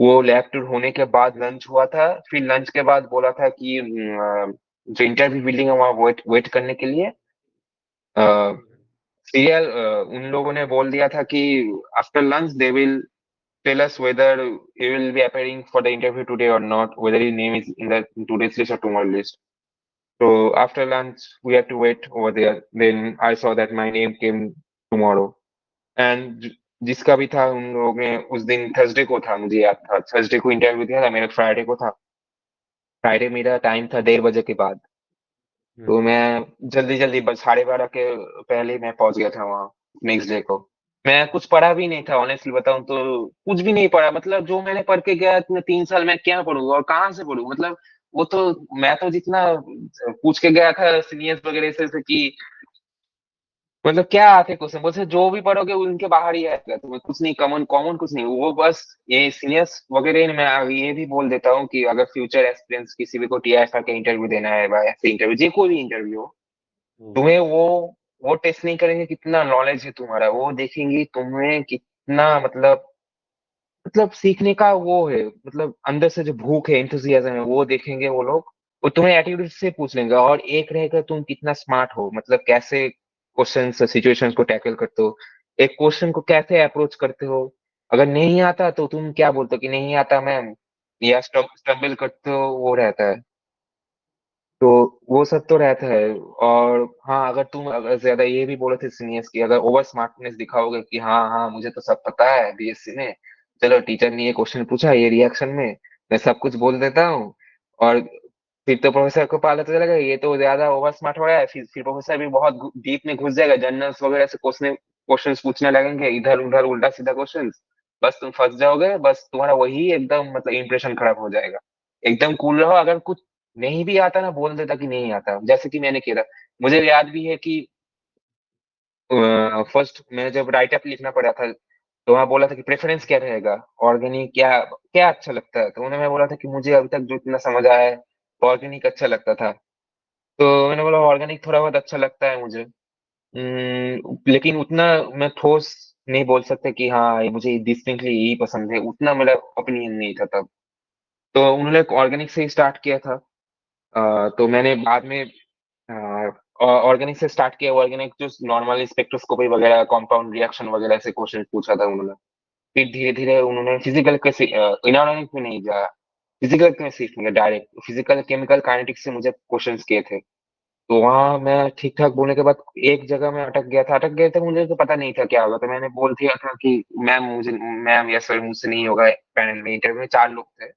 वो लैब टूर होने के बाद लंच हुआ था, फिर लंच के बाद बोला था कि जो इंटरव्यू बिल्डिंग है वहाँ वेट वेट करने के लिए सीरियल उन लोगों ने बोल दिया था कि after lunch they will tell us whether you will be appearing for the interview today और not, whether your name is in the today's list और tomorrow list. So after lunch, we had to wait over there. Then I saw that my name came tomorrow. And जिसका भी था उन लोगों ने उस दिन थर्सडे को था, मुझे याद था थर्सडे को इंटरव्यू दिया था, मेरा फ्राइडे को था. फ्राइडे मेरा टाइम था 1:30 के बाद. तो हम्म, मैं जल्दी जल्दी बस 12:30 के पहले मैं पहुंच गया था वहाँ नेक्स्ट डे को. मैं कुछ पढ़ा भी नहीं था, ऑनेस्टली बताऊं तो कुछ भी नहीं पढ़ा. मतलब जो मैंने पढ़ के गया इतने 3 साल में क्या पढ़ूंगा और कहाँ से पढ़ूं. मतलब वो तो मैं तो जितना पूछ के गया था सीनियर्स वगैरह से कि मतलब क्या आते क्वेश्चन बोलते जो भी पढ़ोगे वो उनके बाहर ही आएगा, तुम्हें कुछ नहीं कॉमन कॉमन कुछ नहीं. वो बस ये सीनियर्स वगैरह मैं ये भी बोल देता हूँ कि अगर फ्यूचर एक्सपीरियंस किसी भी को टीआईएफआर का इंटरव्यू देना है या ऐसे इंटरव्यू जे कोई भी इंटरव्यू हो, हम्म, तुम्हें वो टेस्ट नहीं करेंगे कितना नॉलेज है तुम्हारा, वो देखेंगे तुम्हें कितना मतलब सीखने का वो है, मतलब अंदर से जो भूख है एंथुसियाज्म है वो देखेंगे वो लोग. वो तुम्हें एटीट्यूड से पूछ लेंगे. और एक रहेगा तुम कितना स्मार्ट हो, मतलब कैसे क्वेश्चन सिचुएशंस को टैकल करते हो, एक क्वेश्चन को कैसे अप्रोच करते हो. अगर नहीं आता तो तुम क्या बोलते हो कि नहीं आता मैम, या स्टम्बल करते हो, वो रहता है. तो वो सब तो रहता है. और हाँ, अगर तुम अगर ज्यादा ये भी बोले थे सीनियर्स की अगर ओवर स्मार्टनेस दिखाओगे कि हाँ हाँ मुझे तो सब पता है बीएससी में, चलो टीचर ने ये क्वेश्चन पूछा ये रिएक्शन में मैं सब कुछ बोल देता हूँ, और फिर तो प्रोफेसर को पता चलेगा ये तो ज्यादा ओवर स्मार्ट हो रहा है. फिर प्रोफेसर भी बहुत डीप में घुस जाएगा, जर्नल्स वगैरह से क्वेश्चन पूछने लगेंगे इधर उधर उल्टा सीधा क्वेश्चन. बस तुम फंस जाओगे, बस तुम्हारा वही एकदम मतलब इंप्रेशन खराब हो जाएगा. एकदम कूल रहो, अगर कुछ नहीं भी आता ना बोल देता कि नहीं आता, जैसे कि मैंने किया था. मुझे याद भी है कि फर्स्ट मैंने जब राइट अप लिखना पड़ा था तो वहाँ बोला था कि प्रेफरेंस क्या रहेगा, ऑर्गेनिक क्या क्या अच्छा लगता है. तो उन्होंने बोला था कि मुझे अभी तक जो इतना समझ आया है ऑर्गेनिक अच्छा लगता था. तो मैंने बोला ऑर्गेनिक थोड़ा बहुत अच्छा लगता है मुझे. लेकिन उतना मैं ठोस नहीं बोल सकता कि हाँ ये मुझे डिस्टिंक्टली यही पसंद है, उतना मेरा ओपिनियन नहीं था तब. तो उन्होंने ऑर्गेनिक से ही स्टार्ट किया था. तो मैंने बाद में ऑर्गेनिक से स्टार्ट किया. ऑर्गेनिक जो नॉर्मल स्पेक्ट्रोस्कोपी वगैरह कंपाउंड रिएक्शन वगैरह से क्वेश्चन पूछा था उन्होंने. फिर धीरे धीरे उन्होंने फिजिकल कैसे इनऑर्गेनिक में नहीं जाया, फिजिकल में सीख लिया डायरेक्ट. फिजिकल केमिकल काइनेटिक्स से मुझे क्वेश्चंस किए थे. तो वहाँ मैं ठीक ठाक बोलने के बाद एक जगह में अटक गया था. मुझे तो पता नहीं था क्या होगा, तो मैंने बोल दिया था कि मैम या सर मुझसे नहीं होगा. पैनल में इंटरव्यू में 4 लोग थे.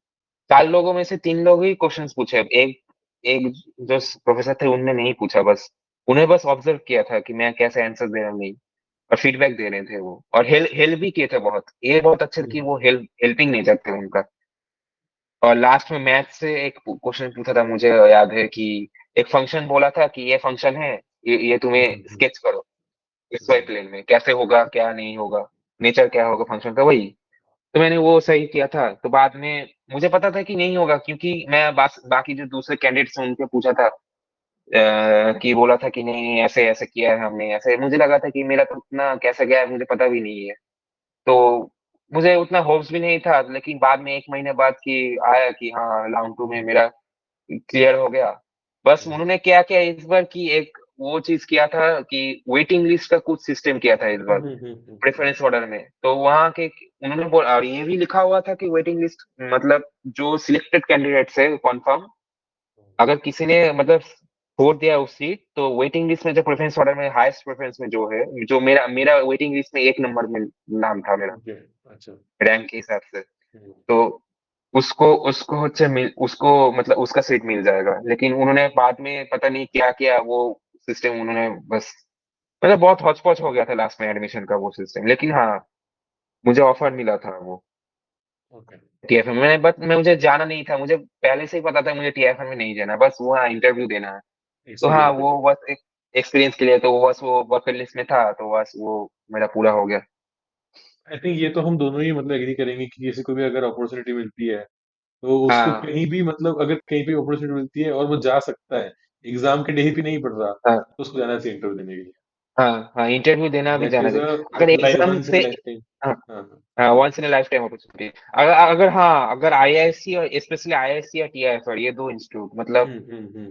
4 लोगों में से 3 लोग ही क्वेश्चंस पूछे. एक एक जो प्रोफेसर थे उनने नहीं पूछा, बस उन्हें बस ऑब्जर्व किया था कि मैं कैसे आंसर दे रहा हूँ नहीं, और फीडबैक दे रहे थे वो. और हेल्प भी किए थे बहुत, ये बहुत अच्छे थे कि हम्म, वो हेल्पिंग नेचर थे उनका. और लास्ट में मैथ से एक क्वेश्चन पूछा था, मुझे याद है कि एक फंक्शन बोला था कि ये फंक्शन है, ये हम्म, तुम्हें स्केच करो एक्स वाई प्लेन में कैसे होगा क्या नहीं होगा, नेचर क्या होगा फंक्शन का वही. तो मैंने वो सही किया था. तो बाद में मुझे पता था कि नहीं होगा, क्योंकि मैं बाकी जो दूसरे कैंडिडेट्स हैं उनके पूछा था कि बोला था कि नहीं ऐसे ऐसे किया है हमने ऐसे. मुझे लगा था कि मेरा तो उतना कैसे गया है मुझे पता भी नहीं है. तो मुझे उतना होप्स भी नहीं था. लेकिन बाद में 1 महीने बाद कि आया कि हाँ राउंड 2 में मेरा क्लियर हो गया. बस हम्म, उन्होंने क्या किया इस बार कि एक वो चीज किया था कि वेटिंग लिस्ट का कुछ सिस्टम किया था इस बार हम्म, प्रेफरेंस ऑर्डर में. तो वहाँ के उन्होंने बोला, और ये भी लिखा हुआ था कि वेटिंग लिस्ट मतलब जो सिलेक्टेड कैंडिडेट्स है कॉन्फर्म, अगर किसी ने मतलब छोड़ दिया उस सीट तो वेटिंग लिस्ट में जो प्रेफरेंस ऑर्डर में हाईएस्ट प्रेफरेंस में जो है, जो मेरा मेरा वेटिंग लिस्ट में 1 नंबर में नाम था मेरा ओके, अच्छा, रैंक के हिसाब से. हम्म, तो उसको उसको होच्छे मिल उसको मतलब उसका सीट मिल जाएगा. लेकिन उन्होंने बाद में पता नहीं क्या किया वो सिस्टम उन्होंने बस मतलब बहुत हौच पौच हो गया था लास्ट में एडमिशन का वो सिस्टम. लेकिन हाँ मुझे ऑफर मिला था वो ओके. टीएफएम में. बट मैं मुझे जाना नहीं था, मुझे पहले से ही पता था मुझे टीएफएम में नहीं जाना, बस वहाँ इंटरव्यू देना है. तो हाँ एक्सपीरियंस के वो लिए. बस एक एक्सपीरियंस के लिए, तो वो बस वो बकेट लिस्ट में था तो बस वो मेरा पूरा हो गया. आई थिंक ये तो हम दोनों ही मतलब एग्री करेंगे कि किसी को भी अगर अपॉर्चुनिटी मिलती है तो उसको हाँ कहीं भी मतलब अगर कहीं पे अपॉर्चुनिटी मिलती है और वो जा सकता है, एग्जाम के डे पे नहीं पढ़ रहा, हाँ तो उसको जाना चाहिए इंटरव्यू देने के लिए. हाँ हाँ इंटरव्यू देना भी दैट जाना इज चाहिए अगर एग्जाम वंस इन से. Lifetime. हाँ हाँ, once in lifetime opportunity. अगर अगर हाँ, अगर आईआईएससी और स्पेशली आईआईएससी या टीआईएफआर, ये दो इंस्टीट्यूट मतलब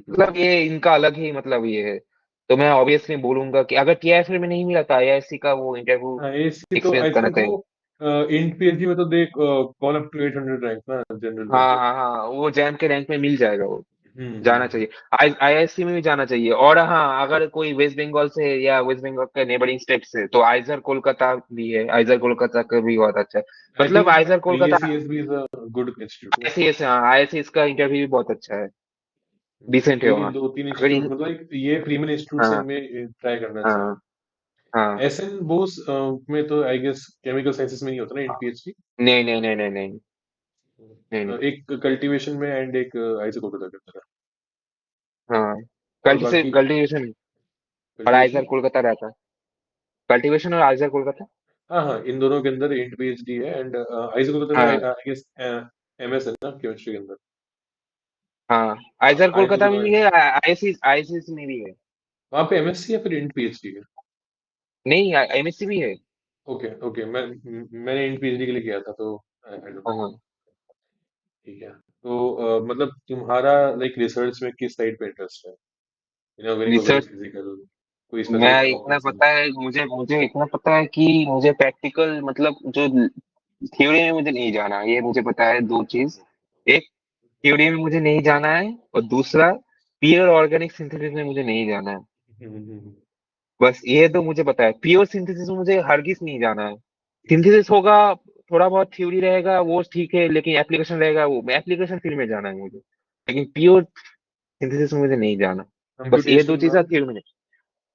मतलब ये इनका अलग ही मतलब ये है। तो मैं ऑब्वियसली बोलूंगा कि अगर टीआईएफआर में नहीं मिला तो आईआईएससी का वो इंटरव्यू हाँ, एसी तो एक्सपीरियंस आई करना थिंक वो चाहिए। इंट पीएचडी में तो देख कॉल अप टू 800 रैंक ना जनरल में हाँ तो। हाँ हाँ, वो जैम के रैंक में मिल जाएगा वो। जाना हम्म। चाहिए। आईआईएससी में भी जाना चाहिए। और हाँ, अगर कोई वेस्ट बंगाल से या वेस्ट बंगाल के नेबरिंग स्टेट से, तो आइजर कोलकाता भी है। आइजर कोलकाता का भी बहुत अच्छा है। आई मतलब think IISER Kolkata. IACSB is a good institute. ICS, हाँ आईसीएस का इंटरव्यू भी बहुत अच्छा है। डिसेंट है यही वहाँ। दो तीन अगर इंस्टीट्यूट इन मतलब ये प्रीमियम इंस्टीट्यूट हाँ इनमें ट्राई करना चाहिए। हाँ हाँ। एसएन बोस में तो आई गेस केमिकल साइंसेस में नहीं होता ना इन पीएचडी। नहीं नहीं नहीं नहीं नहीं नहीं नहीं। एक कल्टीवेशन में एंड एक आइजर कोलकाता के अंदर है। हाँ, और बाकी कल्टीवेशन और आइजर कल्टीवेशन। कोलकाता रहता है। कल्टीवेशन और आइजर कोलकाता। हाँ हाँ, इन दोनों के अंदर इंट पीएचडी है एंड आइजर कोलकाता में आई हाँ गेस एमएस है ना केमिस्ट्री के अंदर। हाँ, हाँ, आइजर आइजर कोलकाता में भी है, कोलकाता आईसीएस आईसीएस में भी है। वहाँ पे एमएससी या फिर इंट पीएचडी है? नहीं, एमएससी भी है। ओके ओके, मैंने इंट पीएचडी के लिए किया था तो आई डोंट नो। हाँ, ठीक है, तो मतलब तुम्हारा लाइक रिसर्च में किस साइड पे इंटरेस्ट है? Inorganic organic research. फिजिकल, कोई मैं स्पेसिफिक इतना टॉपिक्स? पता है, मुझे मुझे इतना पता है कि मुझे प्रैक्टिकल मतलब जो थ्योरी में मुझे नहीं जाना, ये मुझे पता है दो चीज। एक, थ्योरी में मुझे नहीं जाना है, और दूसरा, प्योर ऑर्गेनिक सिंथेसिस में मुझे नहीं जाना है। बस ये तो मुझे पता है। प्योर सिंथेसिस में मुझे हरगिज नहीं जाना है। सिंथेसिस होगा, थोड़ा बहुत थ्योरी रहेगा वो ठीक है, लेकिन एप्लीकेशन रहेगा, वो एप्लीकेशन फील्ड में जाना है मुझे। लेकिन प्योर सिंथेसिस में मुझे नहीं जाना। बस ये दो कंप्यूटेशनल का? चीज थ्योरी में।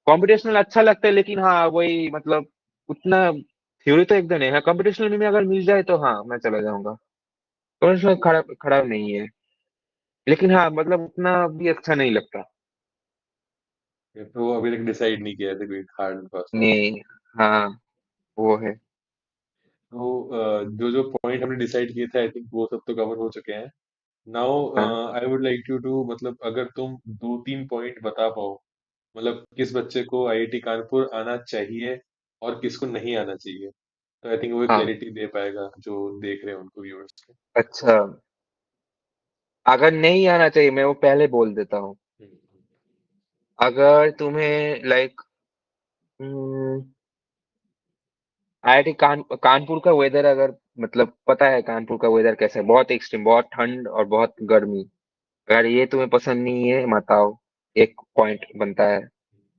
कॉम्पिटिशनल अच्छा लगता है, लेकिन हाँ वही मतलब उतना थ्योरी तो एकदम नहीं है। कॉम्पिटिशनल में अगर मिल जाए तो हाँ मैं चला जाऊंगा। कॉम्पिटिशनल खराब खराब नहीं है, लेकिन हाँ मतलब उतना भी अच्छा नहीं लगता। तो अभी तक डिसाइड नहीं किया था कोई हार्ड फास्ट टॉपिक? नहीं। हाँ, वो है। तो जो जो पॉइंट हमने डिसाइड किए थे आई थिंक वो सब तो कवर हो चुके हैं। नाउ हाँ I would like you to मतलब अगर तुम दो तीन पॉइंट बता पाओ, मतलब किस बच्चे को आईआईटी कानपुर आना चाहिए और किसको नहीं आना चाहिए, तो आई थिंक वो हाँ। क्लैरिटी दे पाएगा जो देख रहे हैं उनको, व्यूअर्स को। अच्छा, अगर नहीं आना चाहिए मैं वो पहले बोल देता हूँ। अगर तुम्हें लाइक आईआईटी कानपुर का वेदर अगर मतलब पता है, कानपुर का वेदर कैसा है, बहुत एक्सट्रीम, बहुत ठंड और बहुत गर्मी। अगर ये तुम्हें पसंद नहीं है मत आओ। एक पॉइंट बनता है।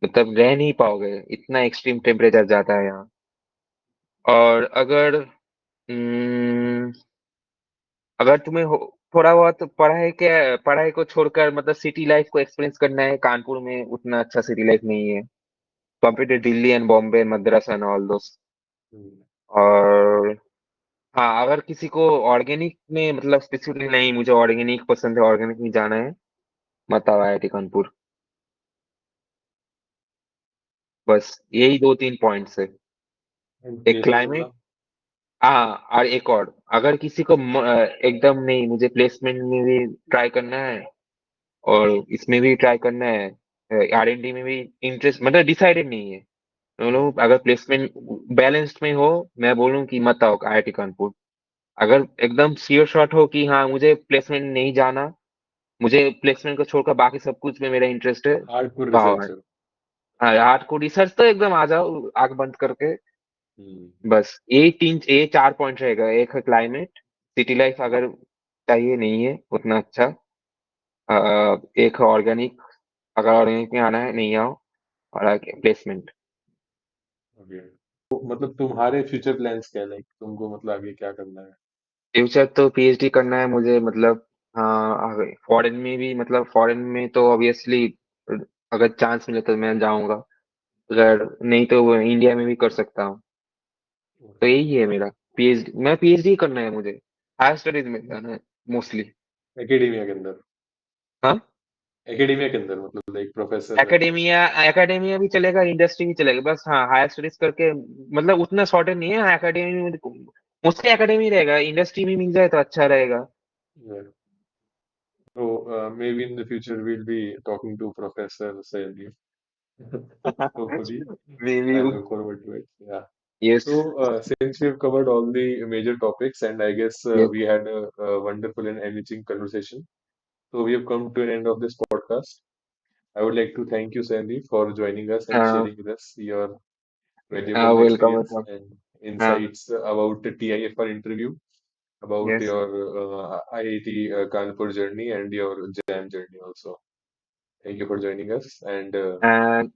मतलब रह नहीं पाओगे, इतना एक्सट्रीम टेम्परेचर जाता है यहाँ। और अगर अगर तुम्हें थोड़ा बहुत पढ़ाई को छोड़कर मतलब सिटी लाइफ को एक्सपीरियंस करना है, कानपुर में उतना अच्छा सिटी लाइफ नहीं है compare to Delhi and Bombay Madras and all those. और हाँ, अगर किसी को ऑर्गेनिक में मतलब स्पेसिफिकली नहीं, मुझे ऑर्गेनिक पसंद है, ऑर्गेनिक में जाना है, मत आओ आईआईटी कानपुर। बस यही दो तीन पॉइंट्स है। एक प्लेसमेंट क्लाइमेट। वाला? हाँ, और एक और, अगर किसी को एकदम नहीं, मुझे प्लेसमेंट में भी ट्राई करना है और इसमें भी ट्राई करना है, आरएनडी में भी इंटरेस्ट मतलब डिसाइडेड नहीं है। तो लोग अगर प्लेसमेंट बैलेंस्ड में हो, मैं बोलूँ कि मत आओ आईआईटी कानपुर। अगर एकदम श्योर शॉट हो कि हाँ मुझे प्लेसमेंट नहीं जाना, मुझे प्लेसमेंट को छोड़कर बाकी सब कुछ में मेरा इंटरेस्ट है, हार्डकोर तो आओ। रिसर्चर। हाँ, आर्ट को रिसर्च तो एकदम आ जाओ आंख बंद करके। हम्म। बस ये चार पॉइंट रहेगा। एक है क्लाइमेट, सिटी लाइफ अगर चाहिए नहीं है उतना अच्छा। एक है ऑर्गेनिक, अगर ऑर्गेनिक में आना है नहीं आओ। और प्लेसमेंट। ओके, तो मतलब तुम्हारे फ्यूचर प्लान्स क्या है, लाइक तुमको मतलब आगे क्या करना है? फ्यूचर तो पीएचडी करना है मुझे मतलब। हाँ, फॉरेन में भी मतलब फॉरेन में तो ऑब्वियसली अगर चांस मिले तो मैं जाऊंगा। अगर नहीं तो वो इंडिया में भी कर सकता हूँ। तो यही है मेरा। पीएचडी करना है मुझे। हायर स्टडीज में जाना है मोस्टली। एकेडेमिया के अंदर? हाँ, एकेडेमिया के अंदर मतलब लाइक प्रोफेसर बन के? एकेडेमिया एकेडेमिया भी चलेगा, इंडस्ट्री भी चलेगा, बस हाँ हायर स्टडीज करके मतलब उतना शॉर्टेज नहीं है एकेडमी में। मोस्टली एकेडमी रहेगा, इंडस्ट्री में मिल जाए तो अच्छा रहेगा। Yeah. So maybe in the future we'll be talking to Professor Sayed. Hopefully, may be. I look forward to it. Yeah. Yes. So, since we've covered all the major topics, and I guess Yes. we had a wonderful and enriching conversation, so we have come to an end of this podcast. I would like to thank you, Sandy, for joining us and Uh, sharing with us your valuable welcome, experience welcome. and Uh, insights about the TIFR interview, about yes. your IIT Kanpur journey and your JAM journey also. Thank you for joining us. And And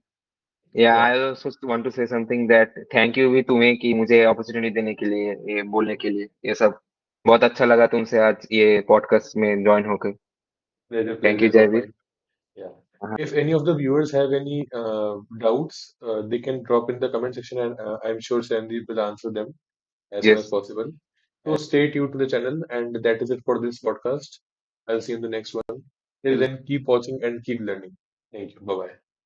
yeah, yeah, I also want to say something that thank you भी तुम्हें कि मुझे opportunity देने के लिए, ये बोलने के लिए, ये सब बहुत अच्छा लगा तुमसे आज ये पॉडकास्ट में ज्वाइन होकर। Thank pleasure you is all Jaiveer. mine. Yeah. हाँ, If any of the viewers have any doubts, they can drop in the comment section, and I'm sure Sandeep will answer them as soon as yes. possible. So stay tuned to the channel, and that is it for this podcast. I'll see you in the next one. Till then, keep watching and keep learning. Thank you. Bye bye.